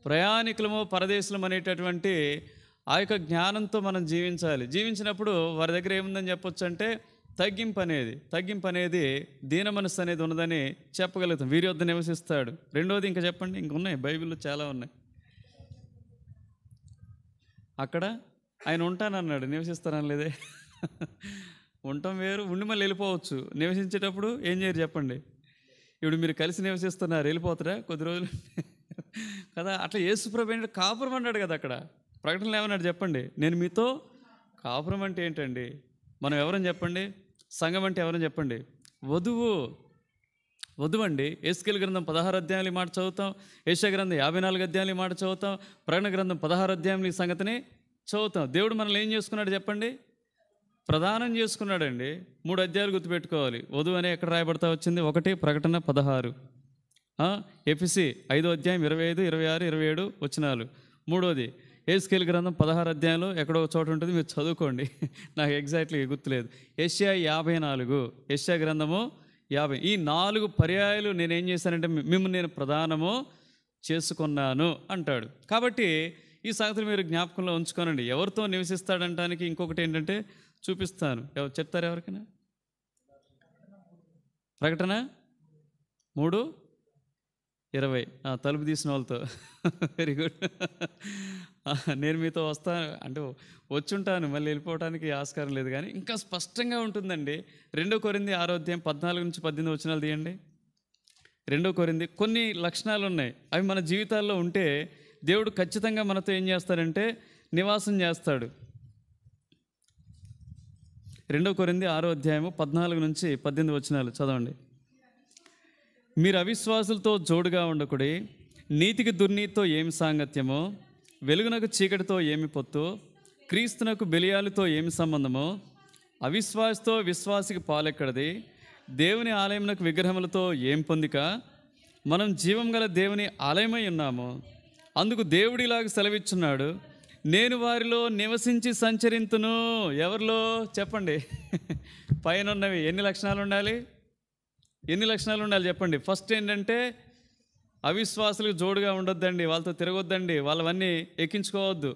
ప్రయాణికులమో, పరదేశులం అనేటటువంటి ఆ యొక్క జ్ఞానంతో మనం జీవించాలి. జీవించినప్పుడు వారి దగ్గర ఏముందని చెప్పొచ్చు అంటే తగ్గింపు అనేది దీన మనస్సు అనేది ఉన్నదని చెప్పగలుగుతాం. వీరి వద్ద నివసిస్తాడు. రెండోది ఇంకా చెప్పండి. ఇంక ఉన్నాయి బైబిల్లో, చాలా ఉన్నాయి. అక్కడ ఆయన ఉంటానన్నాడు, నివసిస్తానని లేదే. ఉండటం వేరు, ఉండి మళ్ళీ వెళ్ళిపోవచ్చు. నివసించేటప్పుడు ఏం చేయరు చెప్పండి? ఇప్పుడు మీరు కలిసి నివసిస్తున్నారు, వెళ్ళిపోతారా కొద్ది రోజులు కదా. అట్లా యేసుప్రభు ఏంటంటే కాపురం అన్నాడు కదా. అక్కడ ప్రకటనలు ఏమన్నాడు చెప్పండి? నేను మీతో కాపురం అంటే ఏంటండి? మనం ఎవరని చెప్పండి? సంఘం అంటే ఎవరని చెప్పండి? వధువు. వధువు అండి. ఎస్కేల్ గ్రంథం 16 అధ్యాయాలు ఈ మాట చదువుతాం. యెషయా గ్రంథం 54 అధ్యాయాలు ఈ మాట చదువుతాం. ప్రకటన గ్రంథం 16 అధ్యాయంలో ఈ సంగతిని చదువుతాం. దేవుడు మనల్ని ఏం చేసుకున్నాడు చెప్పండి? ప్రదానం చేసుకున్నాడండి. 3 అధ్యాయాలు గుర్తుపెట్టుకోవాలి. వధువు అనే ఎక్కడ రాయబడతా వచ్చింది? 1 ప్రకటన 16, ఎఫెసీ 5వ అధ్యాయం 25, 26, 27 వచనాలు. 3వది ఎస్కేల్ గ్రంథం 16 అధ్యాయంలో ఎక్కడో ఒక చోట ఉంటుంది, మీరు చదువుకోండి. నాకు ఎగ్జాక్ట్లీ గుర్తులేదు. యెషయా 54, యెషయా గ్రంథము 50. ఈ 4 పర్యాయాలు నేనేం చేశానంటే మిమ్మల్ని నేను ప్రదానము చేసుకున్నాను అంటాడు. కాబట్టి ఈ సంగతులు మీరు జ్ఞాపకంలో ఉంచుకోనండి. ఎవరితో నివసిస్తాడంటానికి ఇంకొకటి ఏంటంటే చూపిస్తాను. చెప్తారు ఎవరికైనా? ప్రకటన 3:20 తలుపు తీసిన వాళ్ళతో. Very good. నేను మీతో వస్తాను అంటే వచ్చుంటాను, మళ్ళీ వెళ్ళిపోవడానికి ఆస్కారం లేదు, కానీ ఇంకా స్పష్టంగా ఉంటుందండి. 2 కొరింథీ 6వ అధ్యాయం 14 నుంచి 18 వచనాలు తీయండి. 2 కొరింథీ కొన్ని లక్షణాలు ఉన్నాయి. అవి మన జీవితాల్లో ఉంటే దేవుడు ఖచ్చితంగా మనతో ఏం చేస్తాడంటే నివాసం చేస్తాడు. 2 కొరింథీ 6వ అధ్యాయము 14 నుంచి 18 వచనాలు చదవండి. మీరు అవిశ్వాసులతో జోడుగా ఉండకుడి, నీతికి దుర్నీతితో ఏమి సాంగత్యమో, వెలుగునకు చీకటితో ఏమి పొత్తు, క్రీస్తునకు బెలియాలతో ఏమి సంబంధమో, అవిశ్వాసతో విశ్వాసికి పాలెక్కడది, దేవుని ఆలయమునకు విగ్రహములతో ఏం పొందిక, మనం జీవం గల దేవుని ఆలయమై ఉన్నాము. అందుకు దేవుడిలాగా సెలవిచ్చున్నాడు, నేను వారిలో నివసించి సంచరింతును. ఎవరిలో చెప్పండి? పైన ఉన్నవి ఎన్ని లక్షణాలు ఉండాలి? ఎన్ని లక్షణాలు ఉండాలి చెప్పండి? ఫస్ట్ ఏంటంటే అవిశ్వాసులకు జోడుగా ఉండొద్దండి, వాళ్ళతో తిరగొద్దండి, వాళ్ళవన్నీ ఎక్కించుకోవద్దు.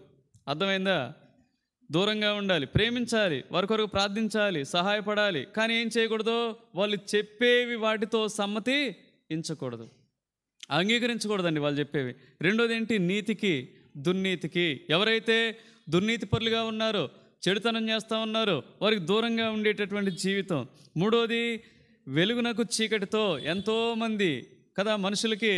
అర్థమైందా? దూరంగా ఉండాలి, ప్రేమించాలి, వారి కొరకు ప్రార్థించాలి, సహాయపడాలి. కానీ ఏం చేయకూడదు? వాళ్ళు చెప్పేవి వాటితో సమ్మతి ఇంచకూడదు, అంగీకరించకూడదండి వాళ్ళు చెప్పేవి. రెండోది ఏంటి? నీతికి దుర్నీతికి. ఎవరైతే దుర్నీతి పరులుగా ఉన్నారో, చెడుతనం చేస్తూ ఉన్నారో వారికి దూరంగా ఉండేటటువంటి జీవితం. మూడోది వెలుగునకు చీకటితో. ఎంతోమంది కదా మనుషులకి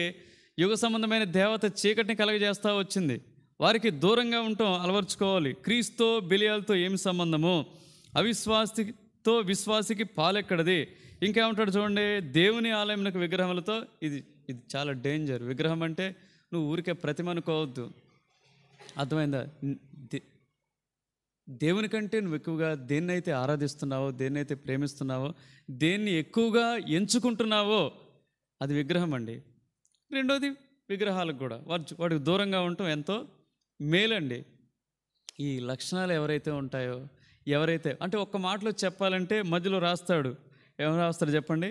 యుగ సంబంధమైన దేవత చీకటిని కలగజేస్తూ వచ్చింది, వారికి దూరంగా ఉండటం అలవర్చుకోవాలి. క్రీస్తుతో బెలియాలతో ఏమి సంబంధము, అవిశ్వాసితో విశ్వాసికి పాలెక్కడది. ఇంకేమంటాడు చూడండి, దేవుని ఆలయంకు విగ్రహములతో. ఇది చాలా డేంజర్. విగ్రహం అంటే నువ్వు ఊరికే ప్రతిమ అనుకోవద్దు. అర్థమైందా? దేవుని కంటే నువ్వు ఎక్కువగా దేన్నైతే ఆరాధిస్తున్నావో, దేన్నైతే ప్రేమిస్తున్నావో, దేన్ని ఎక్కువగా ఎంచుకుంటున్నావో అది విగ్రహం అండి. రెండోది విగ్రహాలకు కూడా వాటికి దూరంగా ఉండటం ఎంతో మేలండి. ఈ లక్షణాలు ఎవరైతే ఉంటాయో, ఎవరైతే అంటే ఒక్క మాటలో చెప్పాలంటే మధ్యలో రాస్తాడు. ఏమని రాస్తాడు చెప్పండి?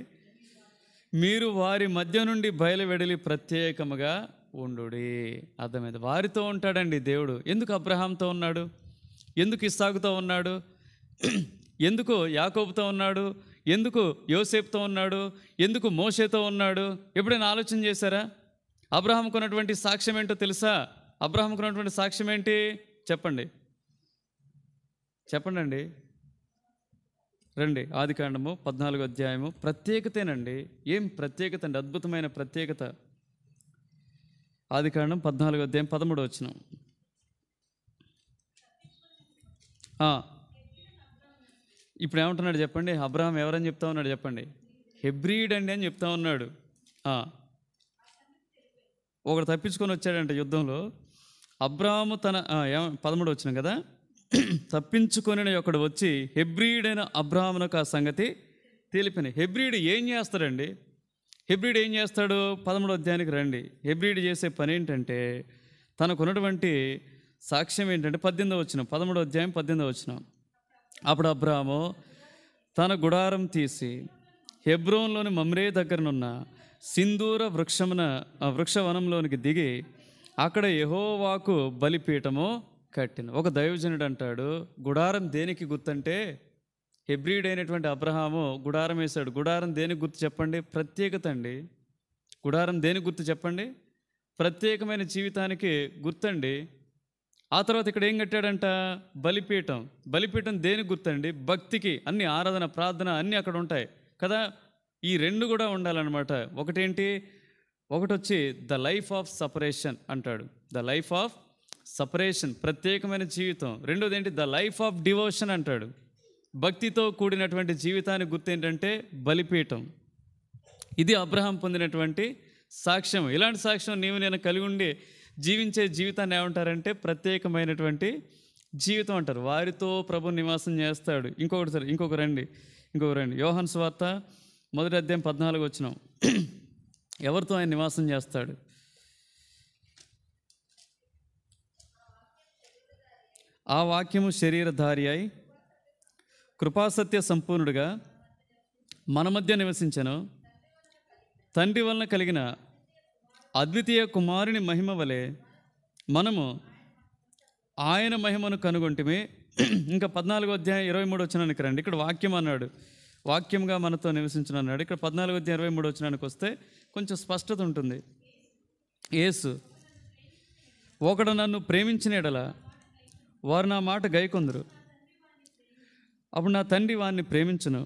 మీరు వారి మధ్య నుండి బయలువెడలి ప్రత్యేకముగా ఉండుడి. అర్థమైంది? వారితో ఉంటాడండి దేవుడు. ఎందుకు అబ్రహాంతో ఉన్నాడు? ఎందుకు ఇస్సాకుతో ఉన్నాడు? ఎందుకు యాకోబుతో ఉన్నాడు? ఎందుకు యోసేపుతో ఉన్నాడు? ఎందుకు మోషేతో ఉన్నాడు? ఎప్పుడైనా ఆలోచన చేశారా? అబ్రహాంకు ఉన్నటువంటి సాక్ష్యం ఏంటో తెలుసా? అబ్రహాంకు ఉన్నటువంటి సాక్ష్యం ఏంటి చెప్పండి? చెప్పండి అండి. రండి, ఆదికాండము 14వ అధ్యాయము. ప్రత్యేకతేనండి. ఏం ప్రత్యేకత అండి? అద్భుతమైన ప్రత్యేకత. ఆదికాండం 14వ అధ్యాయం 13వ వచనం. ఇప్పుడు ఏమంటున్నాడు చెప్పండి? అబ్రహాం ఎవరని చెప్తా ఉన్నాడు చెప్పండి? హెబ్రీడ్ అండి అని చెప్తా ఉన్నాడు. ఒకడు తప్పించుకొని వచ్చాడంట యుద్ధంలో. అబ్రహాము తన 13 వచ్చిన కదా, తప్పించుకొని ఒకడు వచ్చి హెబ్రీడైన అబ్రహామునకు ఆ సంగతి తెలిపిన. హెబ్రీడ్ ఏం చేస్తాడండి? హెబ్రీడ్ ఏం చేస్తాడు? 13వ అధ్యాయానికి రండి. హెబ్రీడ్ చేసే పని ఏంటంటే తనకున్నటువంటి సాక్ష్యం ఏంటంటే 18వ వచనం, 13వ అధ్యాయం 18వ వచనం. అప్పుడు అబ్రహాము తన గుడారం తీసి హెబ్రోన్లోని మమ్రే దగ్గరనున్న సింధూర వృక్షవనంలోనికి దిగి అక్కడ యెహోవాకు బలిపీఠము కట్టిన. ఒక దైవజనుడు అంటాడు, గుడారం దేనికి గుర్తంటే హెబ్రీడ్ అయినటువంటి అబ్రహాము గుడారం వేశాడు. గుడారం దేనికి గుర్తు చెప్పండి? ప్రత్యేకత అండి. గుడారం దేనికి గుర్తు చెప్పండి? ప్రత్యేకమైన జీవితానికి గుర్తండి. ఆ తర్వాత ఇక్కడ ఏం కట్టాడంట? బలిపీఠం. బలిపీఠం దేనికి గుర్తండి? భక్తికి. అన్ని ఆరాధన, ప్రార్థన అన్నీ అక్కడ ఉంటాయి కదా. ఈ రెండు కూడా ఉండాలన్నమాట. ఒకటేంటి? ఒకటి వచ్చి ద లైఫ్ ఆఫ్ సపరేషన్ అంటాడు. ద లైఫ్ ఆఫ్ సపరేషన్, ప్రత్యేకమైన జీవితం. రెండోది ఏంటి? ద లైఫ్ ఆఫ్ డివోషన్ అంటాడు. భక్తితో కూడినటువంటి జీవితానికి గుర్తు ఏంటంటే బలిపీఠం. ఇది అబ్రహాం పొందినటువంటి సాక్ష్యం. ఇలాంటి సాక్ష్యం నీవు నేను కలిగి ఉండి జీవించే జీవితాన్ని ఏమంటారంటే ప్రత్యేకమైనటువంటి జీవితం అంటారు. వారితో ప్రభు నివాసం చేస్తాడు. ఇంకొక రండి యోహాను సువార్త 1వ అధ్యాయం 14 వచనం. ఎవరితో ఆయన నివాసం చేస్తాడు? ఆ వాక్యము శరీరధారి అయి కృపాసత్య సంపూర్ణుడుగా మన మధ్య నివసించెను. తండ్రి వలన కలిగిన అద్వితీయ కుమారుని మహిమ వలె మనము ఆయన మహిమను కనుగొంటిమి. ఇంకా 14వ అధ్యాయం 23 వచనానికి రండి. ఇక్కడ వాక్యం అన్నాడు, వాక్యంగా మనతో నివసించను అన్నాడు. ఇక్కడ 14వ అధ్యాయం 23 వచనానికి వస్తే కొంచెం స్పష్టత ఉంటుంది. యేసు, ఒకడు నన్ను ప్రేమించిన ఎడల వారు నా మాట గైకొందురు. అప్పుడు నా తండ్రి వారిని ప్రేమించును,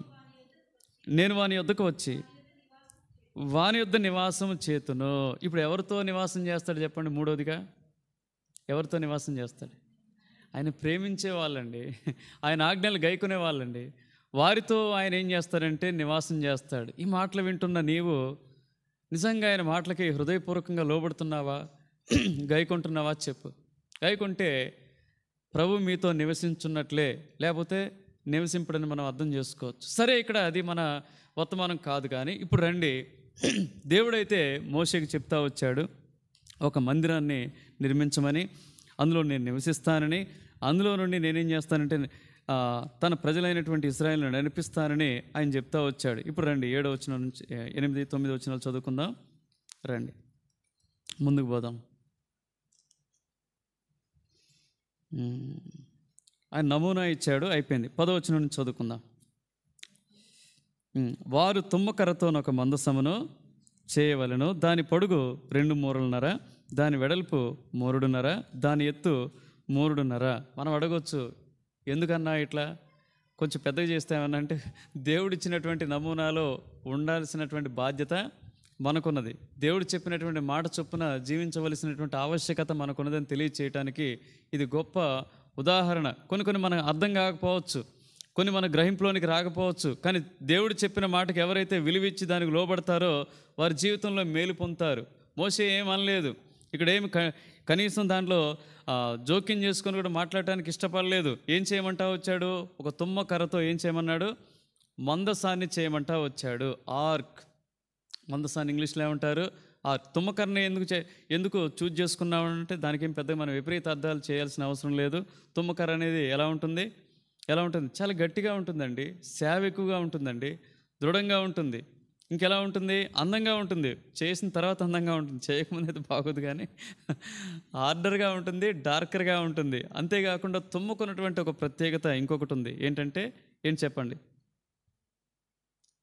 నేను వాని యొద్దకు వచ్చి వాని యొద్ద నివాసం చేతును. ఇప్పుడు ఎవరితో నివాసం చేస్తాడు చెప్పండి? మూడోదిగా ఎవరితో నివాసం చేస్తాడు? ఆయన ప్రేమించే వాళ్ళండి, ఆయన ఆజ్ఞలు గైకునే వాళ్ళండి. వారితో ఆయన ఏం చేస్తాడంటే నివాసం చేస్తాడు. ఈ మాటలు వింటున్న నీవు నిజంగా ఆయన మాటలకి హృదయపూర్వకంగా లోబడుతున్నావా, గైకుంటున్నావా చెప్పు. గైకుంటే ప్రభు మీతో నివసించున్నట్లే, లేకపోతే నివసింపడని మనం అర్థం చేసుకోవచ్చు. సరే, ఇక్కడ అది మన వర్తమానం కాదు. కానీ ఇప్పుడు రండి, దేవుడైతే మోషేకి చెప్తా వచ్చాడు ఒక మందిరాన్ని నిర్మించమని, అందులో నేను నివసిస్తానని, అందులో నుండి నేనేం చేస్తానంటే తన ప్రజలైనటువంటి ఇశ్రాయేలును నడిపిస్తానని ఆయన చెప్తా వచ్చాడు. ఇప్పుడు రండి 7వ వచనం నుంచి 8, 9 వచనాలు చదువుకుందాం. రండి ముందుకు పోదాం. ఆయన నమూనా ఇచ్చాడు, అయిపోయింది. 10వ వచనం నుంచి చదువుకుందాం. వారు తుమ్మకర్రతో ఒక మందసమును చేయవలెను. దాని పొడుగు 2 మూరలున్నర, దాని వెడల్పు 3 మూరడున్నర, దాని ఎత్తు 3 మూరడున్నర. మనం అడగొచ్చు, ఎందుకన్నా ఇట్లా కొంచెం పెద్దగా చేస్తామన్నా అంటే, దేవుడిచ్చినటువంటి నమూనాలో ఉండాల్సినటువంటి బాధ్యత మనకున్నది. దేవుడు చెప్పినటువంటి మాట చొప్పున జీవించవలసినటువంటి ఆవశ్యకత మనకున్నదని తెలియచేయటానికి ఇది గొప్ప ఉదాహరణ. కొన్ని మనకు అర్థం కాకపోవచ్చు, కొన్ని మన గ్రహింపులోనికి రాకపోవచ్చు. కానీ దేవుడు చెప్పిన మాటకి ఎవరైతే విలువిచ్చి దానికి లోబడతారో వారి జీవితంలో మేలు పొందుతారు. మోషే ఏం అనలేదు, ఇక్కడ ఏమి కనీసం దాంట్లో జోక్యం చేసుకొని కూడా మాట్లాడటానికి ఇష్టపడలేదు. ఏం చేయమంటా వచ్చాడు? ఒక తుమ్మ కర్రతో ఏం చేయమన్నాడు? మందసాన్ని చేయమంటా వచ్చాడు. ఆర్క్, మందసాన్ని ఇంగ్లీష్లో ఏమంటారు? ఆ తుమ్మకర్రని ఎందుకు చూజ్ చేసుకున్నావు అంటే, దానికి ఏం పెద్దగా మనం విపరీత అర్థాలు చేయాల్సిన అవసరం లేదు. తుమ్మకర్ర అనేది ఎలా ఉంటుంది? చాలా గట్టిగా ఉంటుందండి, సేవ ఎక్కువగా ఉంటుందండి, దృఢంగా ఉంటుంది. ఇంకెలా ఉంటుంది? అందంగా ఉంటుంది. చేసిన తర్వాత అందంగా ఉంటుంది, చేయకముందు అయితే బాగోదు. కానీ ఆర్డర్గా ఉంటుంది, డార్కర్గా ఉంటుంది. అంతేకాకుండా తుమ్ముకున్నటువంటి ఒక ప్రత్యేకత ఇంకొకటి ఉంది. ఏంటంటే ఏంటి చెప్పండి?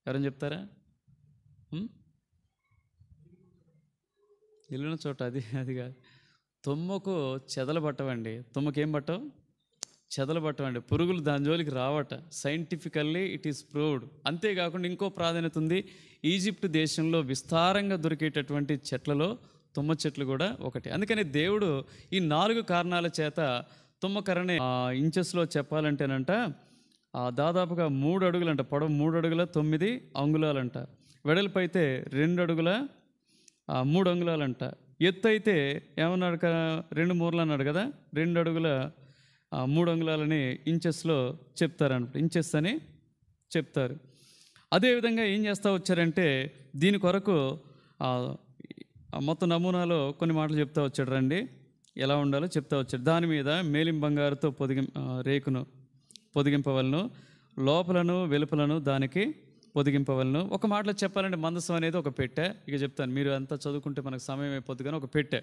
ఎవరైనా చెప్తారా? ఇల్లున్న చోట అది కాదు. తుమ్మకు చెదలు పట్టవండి. తుమ్మకేం పట్టవు? చెదలు పట్టవండి. పురుగులు దాని జోలికి రావట. Scientifically it is proved. అంతేకాకుండా ఇంకో ప్రాధాన్యత ఉంది. ఈజిప్ట్ దేశంలో విస్తారంగా దొరికేటటువంటి చెట్లలో తుమ్మ చెట్లు కూడా ఒకటి. అందుకని దేవుడు ఈ 4 కారణాల చేత తుమ్మకర్రని ఇంచెస్లో చెప్పాలంటేనంట దాదాపుగా 3 అడుగులంట. పొడవు 3 అడుగుల 9 అంగుళాలంట. వెడల్పు అయితే 2 అడుగుల 3 అంగుళాలంట. ఎత్తు అయితే ఏమన్నాడు? 2 మూరలు అన్నాడు కదా, 2 అడుగుల 3 అంగుళాలని ఇంచెస్లో చెప్తారనమాట. ఇంచెస్ అని చెప్తారు. అదేవిధంగా ఏం చేస్తూ వచ్చారంటే, దీని కొరకు మొత్తం నమూనాలో కొన్ని మాటలు చెప్తా వచ్చాడు. రండి, ఎలా ఉండాలో చెప్తా వచ్చాడు. దాని మీద మేలిం బంగారుతో రేకును పొదిగింపవలను, లోపలను వెలుపలను దానికి పొదిగింపవలను. ఒక మాటలో చెప్పాలంటే మందసం అనేది ఒక పెట్టె. ఇక చెప్తాను, మీరు అంతా చదువుకుంటే మనకు సమయం అయిపోద్ది. కానీ ఒక పెట్టె,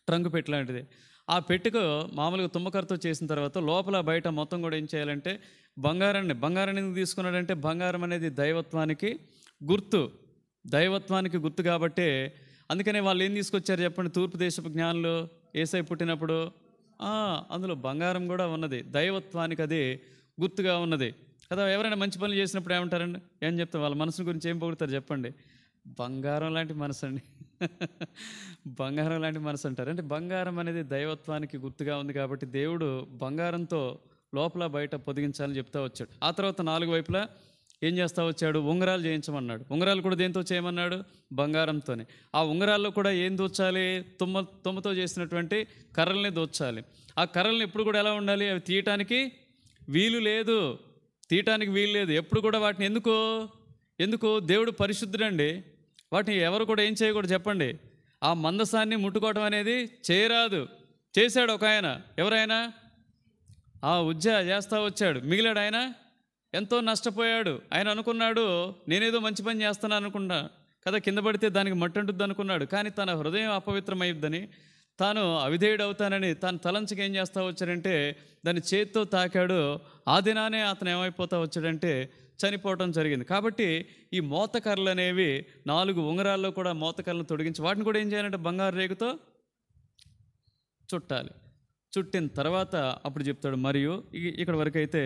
ట్రంక్ పెట్టె లాంటిది. ఆ పెట్టెకు మామూలుగా తుమ్మకర్రతో చేసిన తర్వాత లోపల బయట మొత్తం కూడా ఏం చేయాలంటే బంగారాన్ని ఎందుకు తీసుకున్నాడంటే, బంగారం అనేది దైవత్వానికి గుర్తు కాబట్టి. అందుకనే వాళ్ళు ఏం తీసుకొచ్చారు చెప్పండి? తూర్పు దేశపు జ్ఞానులు యేసయ్య పుట్టినప్పుడు అందులో బంగారం కూడా ఉన్నది, దైవత్వానికి అది గుర్తుగా ఉన్నది కదా. ఎవరైనా మంచి పనులు చేసినప్పుడు ఏమంటారండి? ఏం చెప్తారు? వాళ్ళ మనసు గురించి ఏం పొగుడుతారు చెప్పండి? బంగారం లాంటి మనసు అండి, బంగారం లాంటి మనసు అంటారు. అంటే బంగారం అనేది దైవత్వానికి గుర్తుగా ఉంది కాబట్టి దేవుడు బంగారంతో లోపల బయట పొదిగించాలని చెప్తా వచ్చాడు. ఆ తర్వాత 4 వైపులా ఏం చేస్తా వచ్చాడు? ఉంగరాలు చేయించమన్నాడు. ఉంగరాలు కూడా దేంతో చేయమన్నాడు? బంగారంతోనే. ఆ ఉంగరాల్లో కూడా ఏం దూర్చాలి? తుమ్మతో చేసినటువంటి కర్రల్ని దూర్చాలి. ఆ కర్రల్ని ఎప్పుడు కూడా ఎలా ఉండాలి? అవి తీయటానికి వీలు లేదు, ఎప్పుడు కూడా వాటిని ఎందుకు దేవుడు పరిశుద్ధుడండి. వాటిని ఎవరు కూడా ఏం చేయకూడదు చెప్పండి. ఆ మందసాన్ని ముట్టుకోవటం అనేది చేయరాదు. చేశాడు ఒక ఆయన. ఎవరైనా ఆ ఉజ్జా చేస్తూ వచ్చాడు. మిగిలాడు ఆయన ఎంతో నష్టపోయాడు. ఆయన అనుకున్నాడు నేనేదో మంచి పని చేస్తాను అనుకున్నా కదా, కింద పడితే దానికి మట్టి అంటుద్ది అనుకున్నాడు. కానీ తన హృదయం అపవిత్రమైద్దని, తాను అవిధేయుడు అవుతానని తాను తలంచకి ఏం చేస్తూ వచ్చాడంటే దాన్ని చేతితో తాకాడు. ఆ దినానే అతను ఏమైపోతా వచ్చాడంటే చనిపోవటం జరిగింది. కాబట్టి ఈ మోతకర్రలు అనేవి 4 ఉంగరాల్లో కూడా మోతకర్రలను తొడిగించి వాటిని కూడా ఏం చేయాలంటే బంగారు రేగుతో చుట్టాలి. చుట్టిన తర్వాత అప్పుడు చెప్తాడు. మరియు ఇక్కడ వరకు అయితే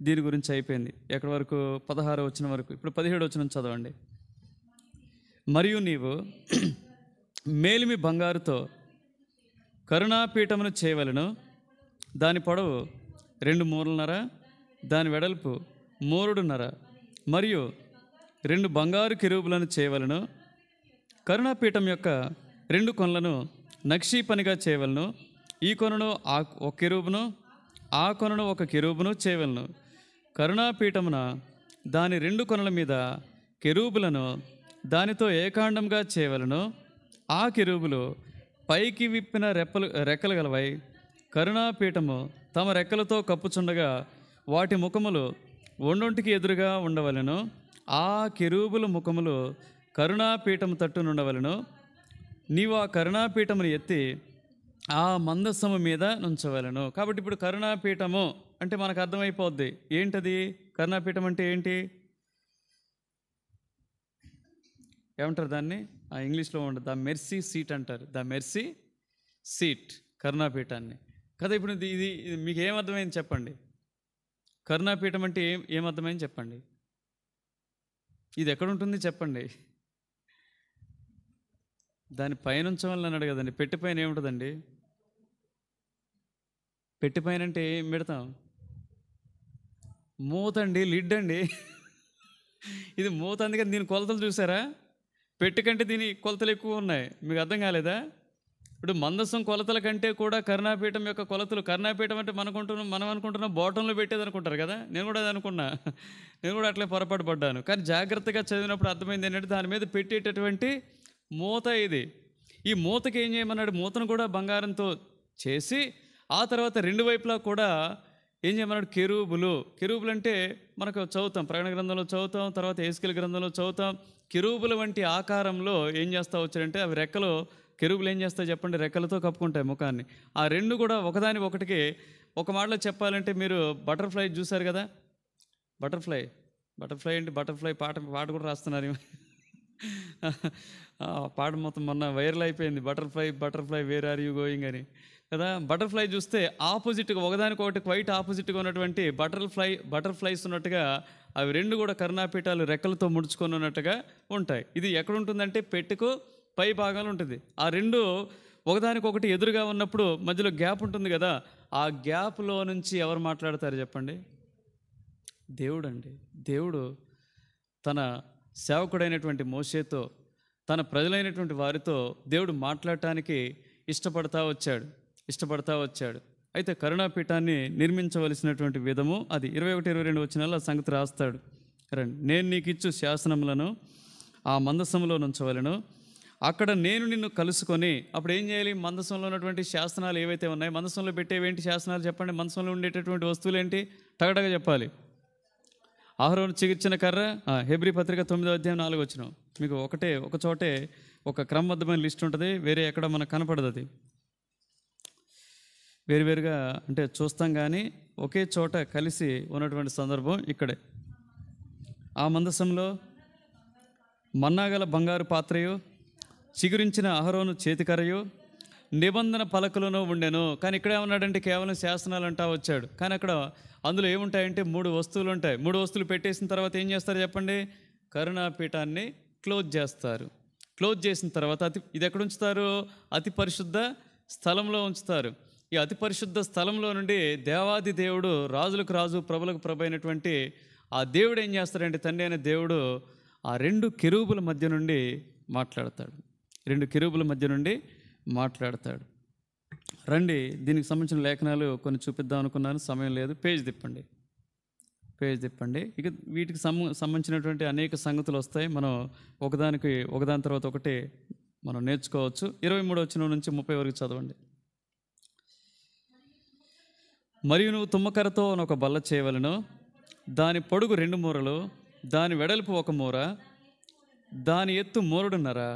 దీని గురించి అయిపోయింది. ఎక్కడి వరకు? 16వ వచనం వరకు. ఇప్పుడు 17వ వచనం చదవండి. మరియు నీవు మేలిమి బంగారుతో కరుణాపీఠమును చేయవలెను. దాని పొడవు 2 మూరలున్నర, దాని వెడల్పు 3 మూరడున్నర. మరియు 2 బంగారు కెరూబులను చేయవలెను. కరుణాపీఠం యొక్క 2 కొనలను నక్షీ పనిగా చేయవలను. ఈ కొనను ఒక కెరూబును, ఆ కొనను ఒక కెరూబును చేయవలను. కరుణాపీఠమున దాని 2 కొనల మీద కెరూబులను దానితో ఏకాండంగా చేయవలను. ఆ కెరూబులు పైకి విప్పిన రెక్కలు గలవై కరుణాపీఠము తమ రెక్కలతో కప్పుచుండగా వాటి ముఖములు ఒండొంటికి ఎదురుగా ఉండవలను. ఆ కెరూబుల ముఖములు కరుణాపీఠము తట్టునుండవలను. నీవు ఆ కరుణాపీఠమును ఎత్తి ఆ మందస్సము మీద నుంచవలను. కాబట్టి ఇప్పుడు కరుణాపీఠము అంటే మనకు అర్థమైపోద్ది. ఏంటది? కరుణాపీఠం అంటే ఏంటి? ఏమంటారు దాన్ని? ఆ ఇంగ్లీష్లో ఉండదు, ద మెర్సీ సీట్ అంటారు. ద మెర్సీ సీట్ కరుణాపీఠాన్ని కదా. ఇప్పుడు ఇది మీకు ఏమర్థమైంది చెప్పండి? కరుణాపీఠం అంటే ఏమర్థమైంది చెప్పండి? ఇది ఎక్కడుంటుంది చెప్పండి? దాని పైన ఉంచవాలని అన్నాడు కదండి. పెట్టి పైన ఏముంటుందండి? పెట్టి పైన అంటే ఏం పెడతాం? మూత అండి, లిడ్ అండి. ఇది మూత. అందుకని దీని కొలతలు చూసారా? పెట్టి కంటే దీని కొలతలు ఎక్కువ ఉన్నాయి. మీకు అర్థం కాలేదా? ఇప్పుడు మందసం కొలతల కంటే కూడా కరుణాపీఠం యొక్క కొలతలు. కరుణాపీఠం అంటే మనం అనుకుంటున్నాం బాటంలో పెట్టేది అనుకుంటారు కదా. నేను కూడా అది అనుకున్నా. నేను కూడా అట్లే పొరపాటు పడ్డాను. కానీ జాగ్రత్తగా చదివినప్పుడు అర్థమైంది ఏంటంటే దాని మీద పెట్టేటటువంటి మూత ఇది. ఈ మూతకి ఏం చేయమన్నాడు? మూతను కూడా బంగారంతో చేసి ఆ తర్వాత 2 వైపులా కూడా ఏం చేయమన్నాడు? కెరూబులు అంటే మనకు చదువుతాం, ప్రకటన గ్రంథంలో చదువుతాం, తర్వాత యెహెజ్కేలు గ్రంథంలో చదువుతాం. కెరూబుల వంటి ఆకారంలో ఏం చేస్తూ వచ్చారంటే అవి రెక్కలు. కెరూబులు ఏం చేస్తాయి చెప్పండి? రెక్కలతో కప్పుకుంటాయి ముఖాన్ని. ఆ 2 కూడా ఒకదాని ఒకటికి. ఒక మాటలో చెప్పాలంటే మీరు బటర్ఫ్లై చూశారు కదా. బటర్ఫ్లై ఏంటి? బటర్ఫ్లై పాట కూడా రాస్తున్నారు. పాట మొత్తం మొన్న వైరల్ అయిపోయింది. Butterfly where are you going అని కదా. బటర్ఫ్లై చూస్తే ఆపోజిట్గా ఒకదానికొకటి క్వైట్ ఆపోజిట్గా ఉన్నటువంటి బటర్ఫ్లైస్ ఉన్నట్టుగా అవి 2 కూడా కరుణాపీఠాలు రెక్కలతో ముడుచుకొని ఉన్నట్టుగా ఉంటాయి. ఇది ఎక్కడ ఉంటుందంటే పెట్టుకు పై భాగంలో ఉంటుంది. ఆ 2 ఒకదానికొకటి ఎదురుగా ఉన్నప్పుడు మధ్యలో గ్యాప్ ఉంటుంది కదా. ఆ గ్యాప్లో నుంచి ఎవరు మాట్లాడతారు చెప్పండి? దేవుడు అండి. దేవుడు తన సేవకుడైనటువంటి మోషేతో, తన ప్రజలైనటువంటి వారితో దేవుడు మాట్లాడటానికి ఇష్టపడతా వచ్చాడు. అయితే కరుణాపీఠాన్ని నిర్మించవలసినటువంటి విధము అది 21-22 వచనాల్లో ఆ సంగతి రాస్తాడు. రండి, నేను నీకు ఇచ్చు శాసనములను ఆ మందసములో నుంచవలెను. అక్కడ నేను నిన్ను కలుసుకొని. అప్పుడు ఏం చేయాలి? మందసంలో ఉన్నటువంటి శాసనాలు ఏవైతే ఉన్నాయో, మందసంలో పెట్టేవేంటి శాసనాలు చెప్పండి? మందసంలో ఉండేటటువంటి వస్తువులు ఏంటి? టగటగా చెప్పాలి. అహరోను చిగిర్చిన కర్ర. హెబ్రీ పత్రిక 9వ అధ్యాయం 4వ వచనం. మీకు ఒక చోటే ఒక క్రమబద్ధమైన లిస్ట్ ఉంటుంది, వేరే ఎక్కడ మనకు కనపడదు. అది వేరువేరుగా అంటే చూస్తాం కానీ ఒకే చోట కలిసి ఉన్నటువంటి సందర్భం ఇక్కడే. ఆ మందసంలో మన్నాగల బంగారు పాత్రయు, చిగురించిన అహరోను చేతికరయు, నిబంధన పలకలను ఉండెను. కానీ ఇక్కడ ఏమన్నాడంటే కేవలం శాసనాలు అంటా వచ్చాడు. కానీ అక్కడ అందులో ఏముంటాయంటే 3 వస్తువులు ఉంటాయి. 3 వస్తువులు పెట్టేసిన తర్వాత ఏం చేస్తారు చెప్పండి? కరుణాపీఠాన్ని క్లోజ్ చేస్తారు. క్లోజ్ చేసిన తర్వాత ఇది ఎక్కడ ఉంచుతారు? అతి పరిశుద్ధ స్థలంలో ఉంచుతారు. ఈ అతి పరిశుద్ధ స్థలంలో నుండి దేవాది దేవుడు, రాజులకు రాజు, ప్రభులకు ప్రభు అయినటువంటి ఆ దేవుడు ఏం చేస్తాడంటే, తండ్రి అయిన దేవుడు ఆ రెండు కెరూబుల మధ్య నుండి మాట్లాడతాడు. రెండు కెరూబుల మధ్య నుండి మాట్లాడతాడు. రండి, దీనికి సంబంధించిన లేఖనాలు కొన్ని చూపిద్దాం అనుకున్నాను, సమయం లేదు. పేజ్ తిప్పండి. ఇక వీటికి సంబంధించినటువంటి అనేక సంగతులు వస్తాయి. మనం ఒకదాని తర్వాత ఒకటి మనం నేర్చుకోవచ్చు. 23వ వచనం నుంచి 30 వరకు చదవండి. మరియు నువ్వు తుమ్మకరతో ఒక బల్ల చేయవలెను. దాని పొడుగు 2 మూరలు, దాని వెడల్పు 1 మూర, దాని ఎత్తు 1.5 మూరలు.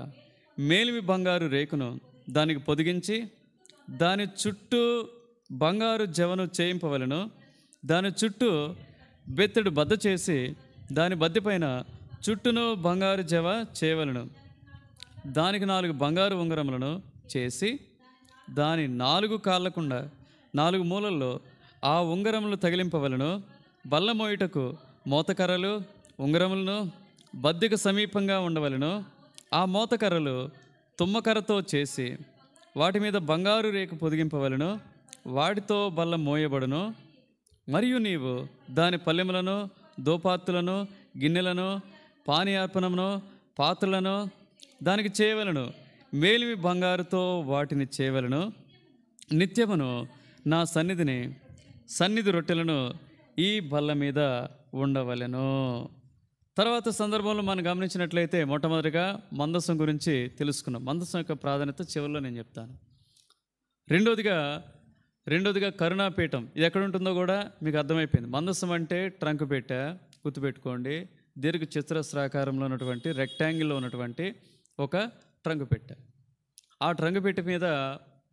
మేలిమి బంగారు రేకును దానికి పొదిగించి దాని చుట్టూ బంగారు జవను చేయింపవలెను. దాని చుట్టూ బెత్తెడు బద్ద చేసి దాని బద్దె పైన చుట్టూను బంగారు జవ చేయవలెను. దానికి 4 బంగారు ఉంగరములను చేసి దాని 4 కాళ్ళకుండా 4 మూలల్లో ఆ ఉంగరములు తగిలింపవలను. బల్ల మోయుటకు మోతకర్రలు ఉంగరములను బద్దెకు సమీపంగా ఉండవలను. ఆ మోతకర్రలు తుమ్మకర్రతో చేసి వాటి మీద బంగారు రేకు పొదిగింపవలను. వాటితో బల్ల మోయబడును. మరియు నీవు దాని పల్లెములను, దోపాత్తులను, గిన్నెలను, పానీయార్పణమును, పాత్రలను దానికి చేయవలను. మేలిమి బంగారుతో వాటిని చేయవలను. నిత్యమును నా సన్నిధి రొట్టెలను ఈ బల్ల మీద ఉండవలెను. తర్వాత సందర్భంలో మనం గమనించినట్లయితే మొట్టమొదటిగా మందసం గురించి తెలుసుకున్నాం. మందసం యొక్క ప్రాధాన్యత చివరిలో నేను చెప్తాను. రెండోదిగా కరుణాపీఠం. ఇది ఎక్కడ ఉంటుందో కూడా మీకు అర్థమైపోయింది. మందసం అంటే ట్రంక్ పెట్టె, గుర్తుపెట్టుకోండి. దీర్ఘ చతురస్రాకారంలో ఉన్నటువంటి రెక్టాంగిల్లో ఉన్నటువంటి ఒక ట్రంక్ పెట్టె. ఆ ట్రంక్ పెట్టె మీద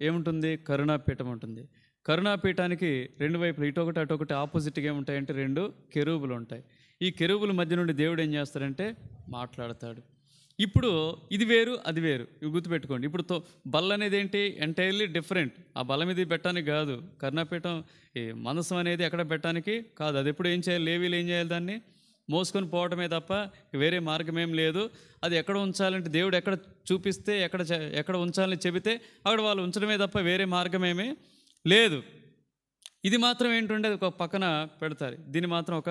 ఏముంటుంది? కరుణాపీఠం ఉంటుంది. కరుణాపీఠానికి 2 వైపులు ఇటొకటి అటొకటి ఆపోజిట్గా ఏముంటాయంటే 2 కెరూబులు ఉంటాయి. ఈ కెరూబుల మధ్య నుండి దేవుడు ఏం చేస్తాడంటే మాట్లాడతాడు. ఇప్పుడు ఇది వేరు, అది వేరు, ఇవి గుర్తుపెట్టుకోండి. ఇప్పుడు బల్ల అనేది ఏంటి? Entirely different. ఆ బల్ల మీద పెట్టడానికి కాదు. కరుణాపీఠం ఈ మనసం అనేది ఎక్కడ పెట్టడానికి కాదు. అది ఎప్పుడు ఏం చేయాలి? లేవీలు ఏం చేయాలి? దాన్ని మోసుకొని పోవటమే తప్ప వేరే మార్గం ఏం లేదు. అది ఎక్కడ ఉంచాలంటే దేవుడు ఎక్కడ చూపిస్తే, ఎక్కడ ఉంచాలని చెబితే అక్కడ వాళ్ళు ఉంచడమే తప్ప వేరే మార్గం ఏమీ లేదు. ఇది మాత్రం ఏంటంటే ఒక పక్కన పెడతారు, దీన్ని మాత్రం ఒక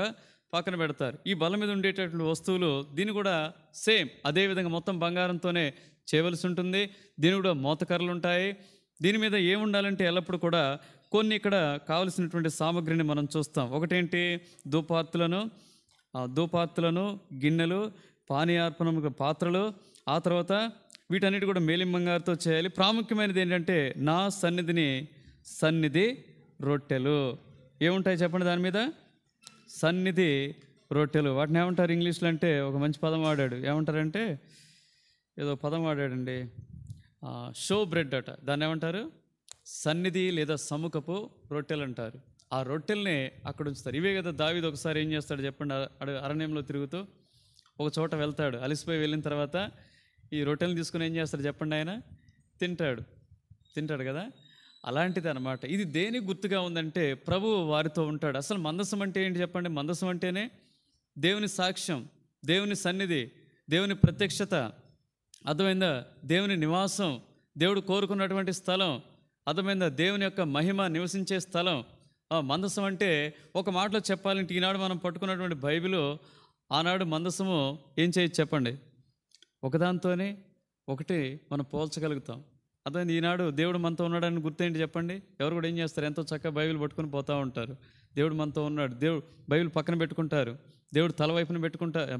పక్కన పెడతారు. ఈ బల్ల మీద ఉండేటటువంటి వస్తువులు దీన్ని కూడా సేమ్ అదేవిధంగా మొత్తం బంగారంతోనే చేయవలసి ఉంటుంది. దీని కూడా మోతకర్రలు ఉంటాయి. దీని మీద ఏముండాలంటే ఎల్లప్పుడూ కూడా కొన్ని ఇక్కడ కావలసినటువంటి సామగ్రిని మనం చూస్తాం. ఒకటేంటి? ధూపార్తులను, గిన్నెలు, పానీయార్పణం పాత్రలు. ఆ తర్వాత వీటన్నిటి కూడా మేలిం బంగారుతో చేయాలి. ప్రాముఖ్యమైనది ఏంటంటే నా సన్నిధి రొట్టెలు. ఏముంటాయి చెప్పండి దాని మీద? సన్నిధి రొట్టెలు. వాటిని ఏమంటారు ఇంగ్లీష్లో అంటే? ఒక మంచి పదం వాడాడు. ఏమంటారంటే ఏదో పదం వాడాడండి, షో బ్రెడ్ అట. దాన్ని ఏమంటారు? సన్నిధి లేదా సముఖపు రొట్టెలు అంటారు. ఆ రొట్టెల్ని అక్కడ ఉంచుతారు. ఇవే కదా దావీదు ఒకసారి ఏం చేస్తాడు చెప్పండి? అరణ్యంలో తిరుగుతూ ఒక చోట వెళ్తాడు. అలిసిపోయి వెళ్ళిన తర్వాత ఈ రొట్టెలను తీసుకుని ఏం చేస్తాడు చెప్పండి? ఆయన తింటాడు కదా. అలాంటిది అనమాట. ఇది దేనికి గుర్తుగా ఉందంటే ప్రభువు వారితో ఉంటాడు. అసలు మందసం అంటే ఏంటి చెప్పండి? మందసం అంటేనే దేవుని సాక్ష్యం, దేవుని సన్నిధి, దేవుని ప్రత్యక్షత. అర్థమైందా? దేవుని నివాసం, దేవుడు కోరుకున్నటువంటి స్థలం. అర్థమైందా? దేవుని యొక్క మహిమ నివసించే స్థలం. మందసం అంటే ఒక మాటలో చెప్పాలంటే ఈనాడు మనం పట్టుకున్నటువంటి బైబిలు, ఆనాడు మందసము ఏం చేయొచ్చు చెప్పండి? ఒకదాంతోనే ఒకటి మనం పోల్చగలుగుతాం. అర్థమైంది? ఈనాడు దేవుడు మనతో ఉన్నాడని గుర్తేంటి చెప్పండి? ఎవరు కూడా ఏం చేస్తారు? ఎంతో చక్కగా బైబిల్ పట్టుకుని పోతూ ఉంటారు. దేవుడు మనతో ఉన్నాడు, దేవుడు బైబిల్ పక్కన పెట్టుకుంటారు, దేవుడు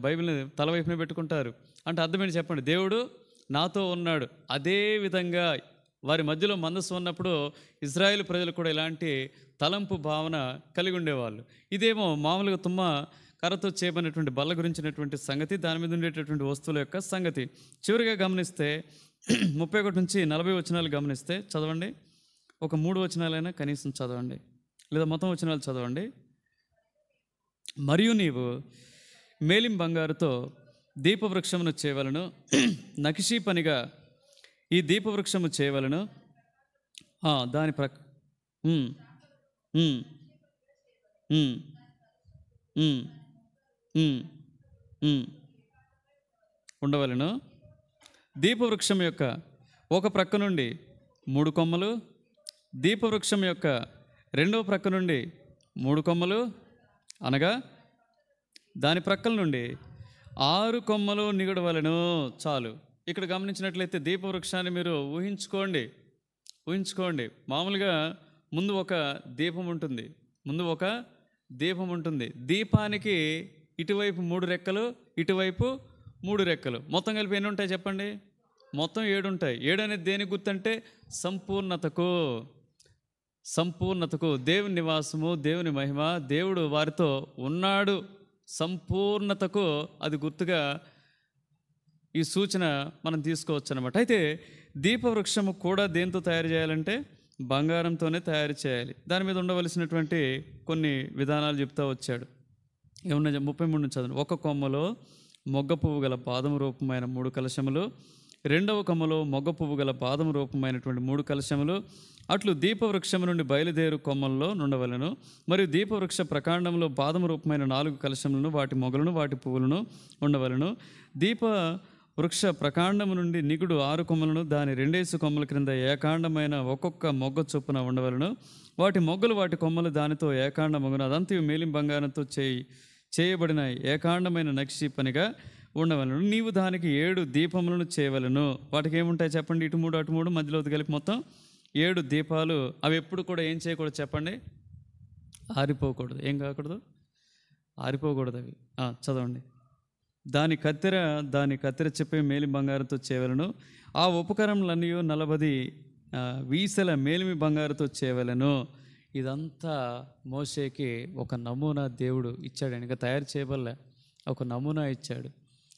బైబిల్ని తలవైపున పెట్టుకుంటారు. అంటే అర్థమేంటి చెప్పండి? దేవుడు నాతో ఉన్నాడు. అదే విధంగా వారి మధ్యలో మందసం ఉన్నప్పుడు ఇజ్రాయేల్ ప్రజలు కూడా ఇలాంటి తలంపు భావన కలిగి ఉండేవాళ్ళు. ఇదేమో మామూలుగా తుమ్మ కర్రతో చేయబడినటువంటి బల్ల గురించినటువంటి సంగతి, దాని మీద ఉండేటటువంటి వస్తువుల యొక్క సంగతి. చివరిగా గమనిస్తే 31 నుంచి 40 వచనాలు గమనిస్తే చదవండి. ఒక 3 వచనాలైనా కనీసం చదవండి, లేదా మొత్తం వచనాలు చదవండి. మరియు నీవు మేలిం బంగారుతో దీపవృక్షమును చేయవలను, నకిషీ పనిగా ఈ దీపవృక్షము చేయవలను. దాని ఉండవలను. దీపవృక్షం యొక్క ఒక ప్రక్క నుండి 3 కొమ్మలు, దీపవృక్షం యొక్క రెండవ ప్రక్క నుండి 3 కొమ్మలు, అనగా దాని ప్రక్కల నుండి 6 కొమ్మలు నిగడవలెను. చాలు. ఇక్కడ గమనించినట్లయితే దీపవృక్షాన్ని మీరు ఊహించుకోండి. మామూలుగా ముందు ఒక దీపం ఉంటుంది. దీపానికి ఇటువైపు 3 రెక్కలు, ఇటువైపు 3 రెక్కలు. మొత్తం కలిపి ఎన్ని ఉంటాయి చెప్పండి? మొత్తం 7 ఉంటాయి. 7 అనేది దేనికి గుర్తంటే సంపూర్ణతకు, దేవుని నివాసము, దేవుని మహిమ, దేవుడు వారితో ఉన్నాడు, సంపూర్ణతకు అది గుర్తుగా ఈ సూచన మనం తీసుకోవచ్చు అన్నమాట. అయితే దీపవృక్షము కూడా దేంతో తయారు చేయాలంటే బంగారంతోనే తయారు చేయాలి. దాని మీద ఉండవలసినటువంటి కొన్ని విధానాలు చెప్తా వచ్చాడు. ఏమన్నా 33 నుంచి చదవండి. ఒక కొమ్మలో మొగ్గ పువ్వు గల బాదము రూపమైన 3 కలశములు, రెండవ కొమ్మలో మొగ్గ పువ్వు గల బాదము రూపమైనటువంటి 3 కలశములు, అట్లు దీపవృక్షము నుండి బయలుదేరు కొమ్మల్లో నుండవలను. మరియు దీపవృక్ష ప్రకాండంలో బాదము రూపమైన 4 కలశములను, వాటి మొగలను, వాటి పువ్వులను ఉండవలను. వృక్ష ప్రకాండము నుండి నిగుడు 6 కొమ్మలను, దాని 2 కొమ్మల క్రింద ఏకాండమైన ఒక్కొక్క మొగ్గ చొప్పున ఉండవలను. వాటి మొగ్గలు, వాటి కొమ్మలు దానితో ఏకాండ మొగను. అదంతయు మేలిం బంగారంతో చేయబడిన ఏకాండమైన నక్షి పనిగా ఉండవలను. నీవు దానికి 7 దీపములను చేయవలను. వాటికి ఏముంటాయి చెప్పండి? ఇటు 3 అటు 3 మధ్యలో కలిపి మొత్తం 7 దీపాలు. అవి ఎప్పుడు కూడా ఏం చేయకూడదు చెప్పండి? ఆరిపోకూడదు. ఏం కాకూడదు? ఆరిపోకూడదు అవి. చదవండి. దాని కత్తెర చెప్పే మేలి బంగారంతో చేయవలను. ఆ ఉపకరణలన్నీ 40 వీసల మేలిమి బంగారుతో చేయవలను. ఇదంతా మోషేకి ఒక నమూనా దేవుడు ఇచ్చాడు. ఇంకా తయారు చేయబల్లే, ఒక నమూనా ఇచ్చాడు.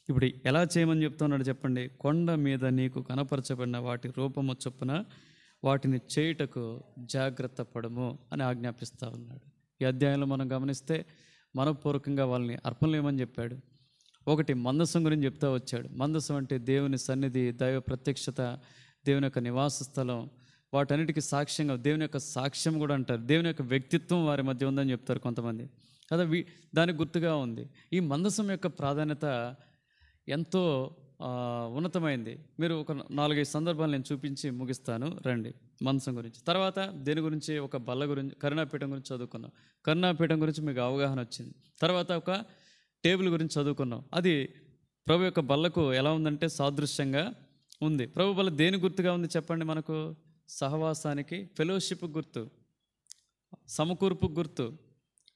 ఇప్పుడు ఎలా చేయమని చెప్తున్నాడు చెప్పండి? కొండ మీద నీకు కనపరచబడిన వాటి రూపము చొప్పున వాటిని చేయుటకు జాగ్రత్త పడము అని ఆజ్ఞాపిస్తూ ఉన్నాడు. ఈ అధ్యాయంలో మనం గమనిస్తే మనపూర్వకంగా వాళ్ళని అర్పణలేమని చెప్పాడు. ఒకటి మందసం గురించి చెప్తా వచ్చాడు. మందసం అంటే దేవుని సన్నిధి, దైవ ప్రత్యక్షత, దేవుని యొక్క నివాస స్థలం, వాటన్నిటికీ సాక్ష్యంగా దేవుని యొక్క సాక్ష్యం కూడా అంటారు. దేవుని యొక్క వ్యక్తిత్వం వారి మధ్య ఉందని చెప్తారు కొంతమంది. కదా దానికి గుర్తుగా ఉంది. ఈ మందసం యొక్క ప్రాధాన్యత ఎంతో ఉన్నతమైంది. మీరు ఒక 4-5 సందర్భాలు నేను చూపించి ముగిస్తాను, రండి. మందసం గురించి తర్వాత దేని గురించి? ఒక బల్ల గురించి, కరుణాపీఠం గురించి చదువుకున్నాం. కరుణాపీఠం గురించి మీకు అవగాహన వచ్చింది. తర్వాత ఒక టేబుల్ గురించి చదువుకున్నాం. అది ప్రభు యొక్క బల్లకు ఎలా ఉందంటే సాదృశ్యంగా ఉంది. ప్రభు బల్ల దేని గుర్తుగా ఉంది చెప్పండి? మనకు సహవాసానికి, ఫెలోషిప్ గుర్తు, సమకూర్పు గుర్తు.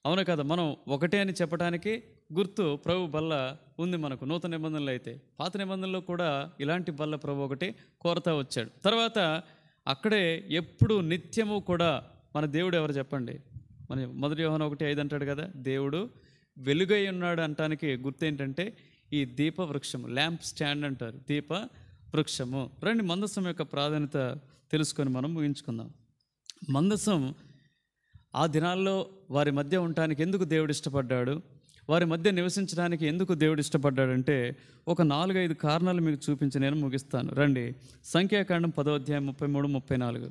అవును కదా? మనం ఒకటే అని చెప్పడానికి గుర్తు ప్రభు బల్ల ఉంది మనకు. నూతన నిబంధనలు అయితే, పాత నిబంధనలో కూడా ఇలాంటి బల్ల ప్రభు ఒకటి కోరతా వచ్చాడు. తర్వాత అక్కడే ఎప్పుడు నిత్యము కూడా మన దేవుడు ఎవరు చెప్పండి? మన 1 యోహాను 1:5 అంటాడు కదా, దేవుడు వెలుగై ఉన్నాడు అంటానికి గుర్తు ఏంటంటే ఈ దీప వృక్షము, ల్యాంప్ స్టాండ్ అంటారు, దీప వృక్షము. రండి మందసం యొక్క ప్రాధాన్యత తెలుసుకొని మనం ముగించుకుందాం. మందసం ఆ దినాల్లో వారి మధ్య ఉండటానికి ఎందుకు దేవుడు ఇష్టపడ్డాడు, వారి మధ్య నివసించడానికి ఎందుకు దేవుడు ఇష్టపడ్డాడంటే ఒక 4-5 కారణాలు మీకు చూపించి నేను ముగిస్తాను. రండి. సంఖ్యాకాండం 10వ అధ్యాయం 33-34.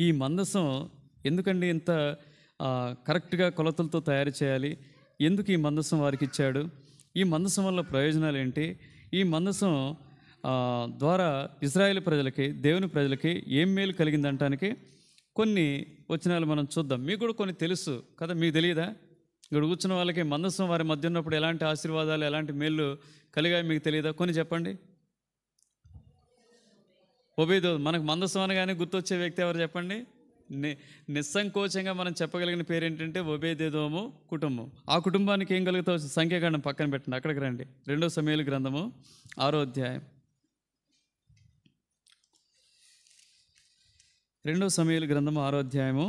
ఈ మందసం ఎందుకండి ఇంత కరెక్ట్గా కొలతలతో తయారు చేయాలి? ఎందుకు ఈ మందసం వారికి ఇచ్చాడు? ఈ మందసం వల్ల ప్రయోజనాలు ఏంటి? ఈ మందసం ద్వారా ఇజ్రాయేల్ ప్రజలకి, దేవుని ప్రజలకి ఏం మేలు కలిగిందంటానికి కొన్ని వచనాలు మనం చూద్దాం. మీకు కూడా కొన్ని తెలుసు కదా, మీకు తెలియదా? ఇక్కడ కూర్చున్న వాళ్ళకి మందసం వారి మధ్య ఉన్నప్పుడు ఎలాంటి ఆశీర్వాదాలు, ఎలాంటి మేళ్ళు కలిగాయి మీకు తెలియదా? కొన్ని చెప్పండి. ఒబేదోము. మనకు మందసం అనగానే గుర్తొచ్చే వ్యక్తి ఎవరు చెప్పండి? నిస్సంకోచంగా మనం చెప్పగలిగిన పేరు ఏంటంటే ఒబేదెదోము కుటుంబం. ఆ కుటుంబానికి ఏం కలుగుతావు? సంఖ్యాకాండం పక్కన పెట్టండి, అక్కడికి రండి. 2 సమూయేలు గ్రంథము 6వ అధ్యాయం. 2 సమూయేలు గ్రంథము 6వ అధ్యాయము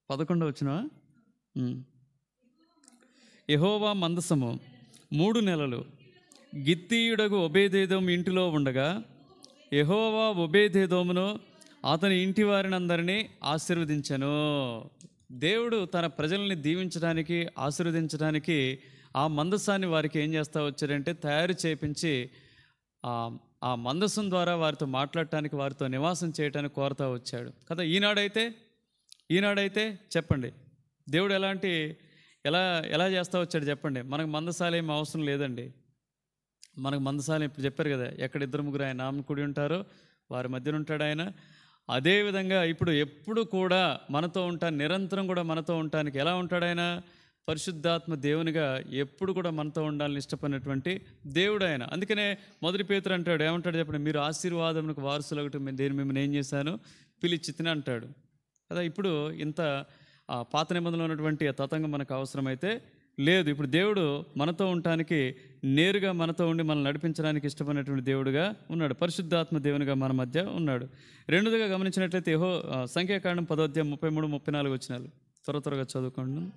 11వ వచనం. యెహోవా మందసము 3 నెలలు గిత్తీయుడగు ఒబేదెదోము ఇంటిలో ఉండగా యెహోవా ఒబేదెదోమును అతని ఇంటి వారిని అందరినీ ఆశీర్వదించెను. దేవుడు తన ప్రజల్ని దీవించడానికి, ఆశీర్వదించడానికి ఆ మందసాన్ని వారికి ఏం చేస్తూ వచ్చారంటే తయారు చేయించి ఆ మందసం ద్వారా వారితో మాట్లాడటానికి, వారితో నివాసం చేయడానికి కోరుతూ వచ్చాడు కదా. ఈనాడైతే చెప్పండి, దేవుడు ఎలా చేస్తూ వచ్చాడు చెప్పండి? మనకు మందసాలు ఏం అవసరం లేదండి. మనకు మందసాన్ని ఇప్పుడు చెప్పారు కదా, ఎక్కడ ఇద్దరు ముగ్గురు ఆయన నామం కూడి ఉంటారో వారి మధ్యన ఉంటాడు ఆయన. అదేవిధంగా ఇప్పుడు ఎప్పుడు కూడా మనతో నిరంతరం కూడా మనతో ఉండటానికి ఎలా ఉంటాడు ఆయన? పరిశుద్ధాత్మ దేవునిగా ఎప్పుడు కూడా మనతో ఉండాలని ఇష్టపడినటువంటి దేవుడు ఆయన. అందుకనే మొదటి పేతురు అంటాడు, ఏమంటాడు చెప్పండి, మీరు ఆశీర్వాదమునకు వారసులగటం నేను మిమ్మల్ని ఏం చేశాను, పిలిచితిని అంటాడు కదా. ఇప్పుడు ఇంత పాత నిబంధనలో ఉన్నటువంటి ఆ తతంగం మనకు అవసరమైతే లేదు. ఇప్పుడు దేవుడు మనతో ఉండటానికి, నేరుగా మనతో ఉండి మనల్ని నడిపించడానికి ఇష్టపడినటువంటి దేవుడుగా ఉన్నాడు. పరిశుద్ధాత్మ దేవునిగా మన మధ్య ఉన్నాడు. రెండోదిగా గమనించినట్లయితే సంఖ్యాకాండం 10వ అధ్యాయం 33, 34 వచనాలు త్వరగా చదువుకోండి.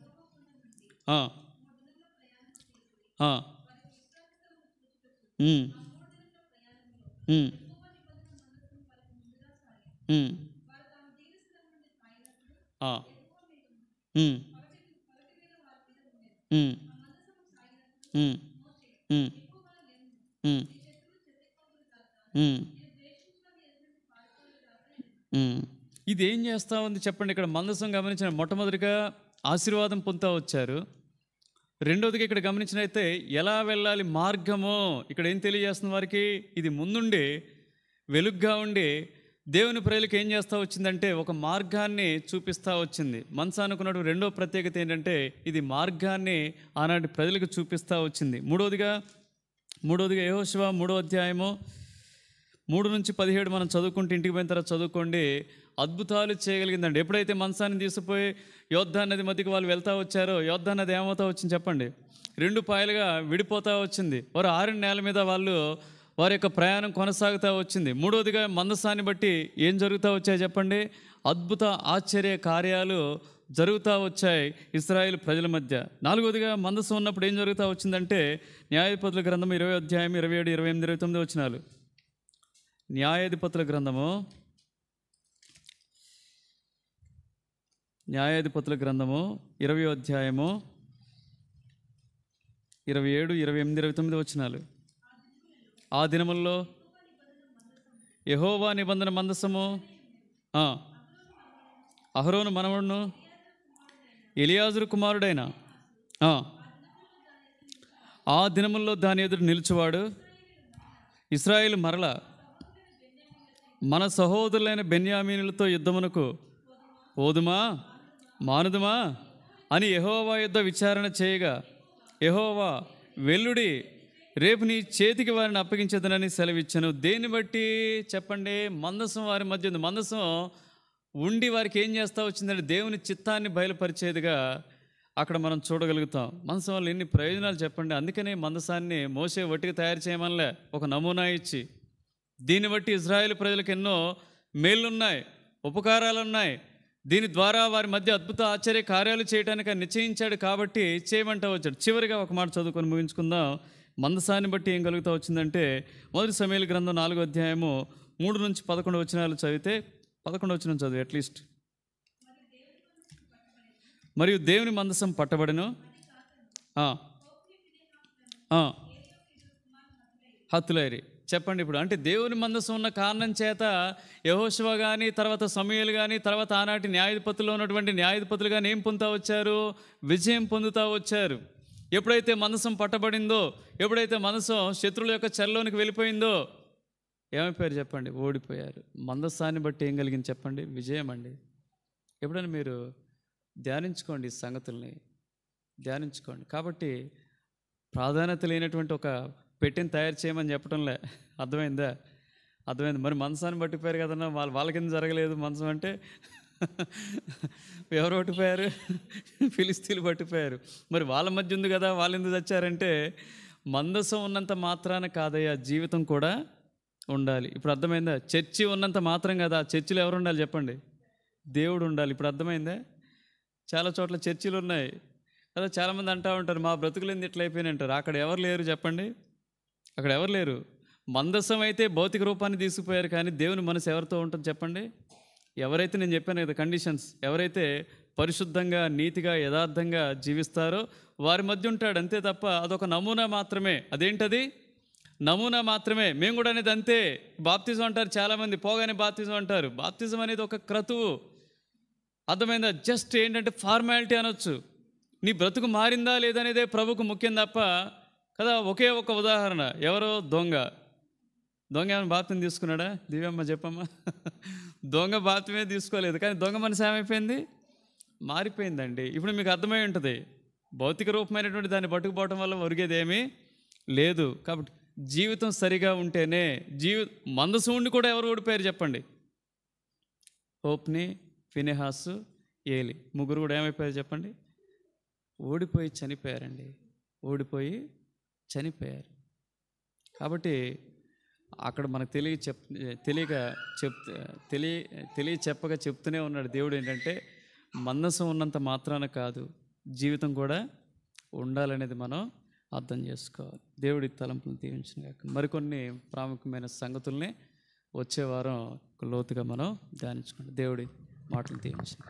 ఇది ఏం చేస్తా ఉంది చెప్పండి. ఇక్కడ మందసం గమనించిన మొట్టమొదటిగా ఆశీర్వాదం పొందుతూ వచ్చారు. రెండోదిగా ఇక్కడ గమనించినైతే ఎలా వెళ్ళాలి మార్గమో ఇక్కడ ఏం తెలియజేస్తుంది వారికి, ఇది ముందుండి వెలుగ్గా ఉండి దేవుని ప్రజలకు ఏం చేస్తూ వచ్చిందంటే ఒక మార్గాన్ని చూపిస్తూ వచ్చింది. మనసానుకున్నట్టు రెండో ప్రత్యేకత ఏంటంటే ఇది మార్గాన్ని ఆనాటి ప్రజలకు చూపిస్తూ వచ్చింది. మూడోదిగా యెహోషువ 3వ అధ్యాయము 3-17 మనం చదువుకుంటే, ఇంటికి పోయిన తర్వాత చదువుకోండి, అద్భుతాలు చేయగలిగిందండి. ఎప్పుడైతే మనసాన్ని తీసుకుపోయి యోర్దాను నది మధ్యకి వాళ్ళు వెళ్తూ వచ్చారో, యోర్దాను నది ఏమవుతా వచ్చింది చెప్పండి, 2 పాయలుగా విడిపోతూ వచ్చింది. వారు ఆరిన నేల మీద వారి యొక్క ప్రయాణం కొనసాగుతూ వచ్చింది. మూడోదిగా మందసాన్ని బట్టి ఏం జరుగుతూ వచ్చాయి చెప్పండి, అద్భుత ఆశ్చర్య కార్యాలు జరుగుతూ వచ్చాయి ఇశ్రాయేలు ప్రజల మధ్య. నాలుగోదిగా మందసం ఉన్నప్పుడు ఏం జరుగుతూ వచ్చిందంటే, న్యాయాధిపతుల గ్రంథం 20వ అధ్యాయం 27, 28, 29 వచనాలు. న్యాయాధిపతుల గ్రంథము 20వ అధ్యాయము 27, 28, 29 వచనాలు. ఆ దినముల్లో యెహోవా నిబంధన మందసము అహరోను మనవడును ఎలియాజరు కుమారుడైన ఆ దినముల్లో దాని ఎదురు నిలుచువాడు ఇశ్రాయేలు మరల మన సహోదరులైన బెన్యామీనులతో యుద్ధమునకు పోదుమా మానుదుమా అని యెహోవా యుద్ధ విచారణ చేయగా, యెహోవా వెల్లుడి రేపు నీ చేతికి వారిని అప్పగించేదనని సెలవిచ్చాను. దేన్ని బట్టి చెప్పండి, మందసం వారి మధ్య ఉంది. మందసం ఉండి వారికి ఏం చేస్తూ వచ్చిందంటే దేవుని చిత్తాన్ని బయలుపరిచేదిగా అక్కడ మనం చూడగలుగుతాం. మందసం వల్ల ఎన్ని ప్రయోజనాలు చెప్పండి. అందుకనే మందసాన్ని మోసే వట్టికి తయారు చేయమనిలే, ఒక నమూనా ఇచ్చి దీన్ని బట్టి ఇశ్రాయేలు ప్రజలకు ఎన్నో మేళ్ళున్నాయి, ఉపకారాలున్నాయి. దీని ద్వారా వారి మధ్య అద్భుత ఆశ్చర్య కార్యాలు చేయడానికి నిశ్చయించాడు కాబట్టి చేయమంటా వచ్చాడు. చివరిగా ఒక మాట చదువుకొని ముగించుకుందాం. మందసాన్ని బట్టి ఏం కలుగుతూ వచ్చిందంటే, మొదటి సమూయేలు గ్రంథం 4వ అధ్యాయము 3-11 వచనాలు చదివితే, 11వ వచనం చదువు అట్లీస్ట్. మరియు దేవుని మందసం పట్టబడెను, హతులైరి. చెప్పండి ఇప్పుడు, అంటే దేవుని మందసం ఉన్న కారణం చేత యెహోషువ కానీ, తర్వాత సమూయేలు కానీ, తర్వాత ఆనాటి న్యాయాధిపతుల్లో ఉన్నటువంటి న్యాయాధిపతులు కానీ ఏం పొందుతూ వచ్చారు, విజయం పొందుతూ వచ్చారు. ఎప్పుడైతే మందసం పట్టబడిందో, ఎప్పుడైతే మందసం శత్రువుల యొక్క చెరలోనికి వెళ్ళిపోయిందో ఏమైపోయారు చెప్పండి, ఓడిపోయారు. మందసాన్ని బట్టి ఏం కలిగింది చెప్పండి, విజయం అండి. ఎప్పుడైనా మీరు ధ్యానించుకోండి, ఈ సంగతుల్ని ధ్యానించుకోండి. కాబట్టి ప్రాధాన్యత లేనటువంటి ఒక పెట్టిని తయారు చేయమని చెప్పడంలే, అర్థమైంది. మరి మందసాన్ని పట్టిపోయారు కదన్నా, వాళ్ళ కింద జరగలేదు మందసం అంటే. ఎవరు పట్టిపోయారు, ఫిలిస్తీన్లు పట్టిపోయారు. మరి వాళ్ళ మధ్య ఉంది కదా, వాళ్ళు ఎందుకు తెచ్చారంటే, మందసం ఉన్నంత మాత్రాన కాదయ్యా, జీవితం కూడా ఉండాలి. ఇప్పుడు అర్థమైందా? చర్చి ఉన్నంత మాత్రం కదా, చర్చిలో ఎవరు ఉండాలి చెప్పండి, దేవుడు ఉండాలి. ఇప్పుడు అర్థమైందా? చాలా చోట్ల చర్చిలు ఉన్నాయి కదా, చాలామంది అంటూ ఉంటారు మా బ్రతుకులు ఎందుకు ఇట్లా అయిపోయినాయి అంటారు. అక్కడ ఎవరు లేరు చెప్పండి, అక్కడ ఎవరు లేరు. మందసం అయితే భౌతిక రూపాన్ని తీసుకుపోయారు, కానీ దేవుని మనసు ఎవరితో ఉంటుంది చెప్పండి. ఎవరైతే, నేను చెప్పాను కదా కండిషన్స్, ఎవరైతే పరిశుద్ధంగా నీతిగా యథార్థంగా జీవిస్తారో వారి మధ్య ఉంటాడు, అంతే తప్ప అదొక నమూనా మాత్రమే. అదేంటది? నమూనా మాత్రమే. మేము కూడా అనేది అంతే. బాప్తిజం అంటారు చాలామంది, పోగానే బాప్తిజం అంటారు. బాప్తిజం అనేది ఒక క్రతువు, అర్థమైందా? జస్ట్ ఏంటంటే ఫార్మాలిటీ అనొచ్చు. నీ బ్రతుకు మారిందా లేదనేదే ప్రభుకు ముఖ్యం తప్ప కదా. ఒకే ఒక ఉదాహరణ, ఎవరో దొంగ ఏమైనా బాప్తిని తీసుకున్నాడా? దివ్యమ్మ చెప్పమ్మా. దొంగ బాప్తిమే తీసుకోలేదు, కానీ దొంగ మనసు ఏమైపోయింది? మారిపోయిందండి. ఇప్పుడు మీకు అర్థమై ఉంటుంది, భౌతిక రూపమైనటువంటి దాన్ని పట్టుకుపోవటం వల్ల ఒరిగేదేమీ లేదు. కాబట్టి జీవితం సరిగా ఉంటేనే మందసం ఉండి కూడా ఎవరు ఓడిపోయారు చెప్పండి? హోప్ని, ఫినెహాసు, ఏలి ముగ్గురు కూడా ఏమైపోయారు చెప్పండి? ఓడిపోయి చనిపోయారండి. ఓడిపోయి చనిపోయారు. కాబట్టి అక్కడ మనకు తెలియ చెప్పగా చెప్తూనే ఉన్నాడు దేవుడు. ఏంటంటే మందసం ఉన్నంత మాత్రాన కాదు, జీవితం కూడా ఉండాలనేది మనం అర్థం చేసుకోవాలి. దేవుడి తలంపులను దీవించిన కాక మరికొన్ని ప్రాముఖ్యమైన సంగతుల్ని వచ్చే వారం లోతుగా మనం ధ్యానించుకుంటాం. దేవుడి మాటలు దీవించిన.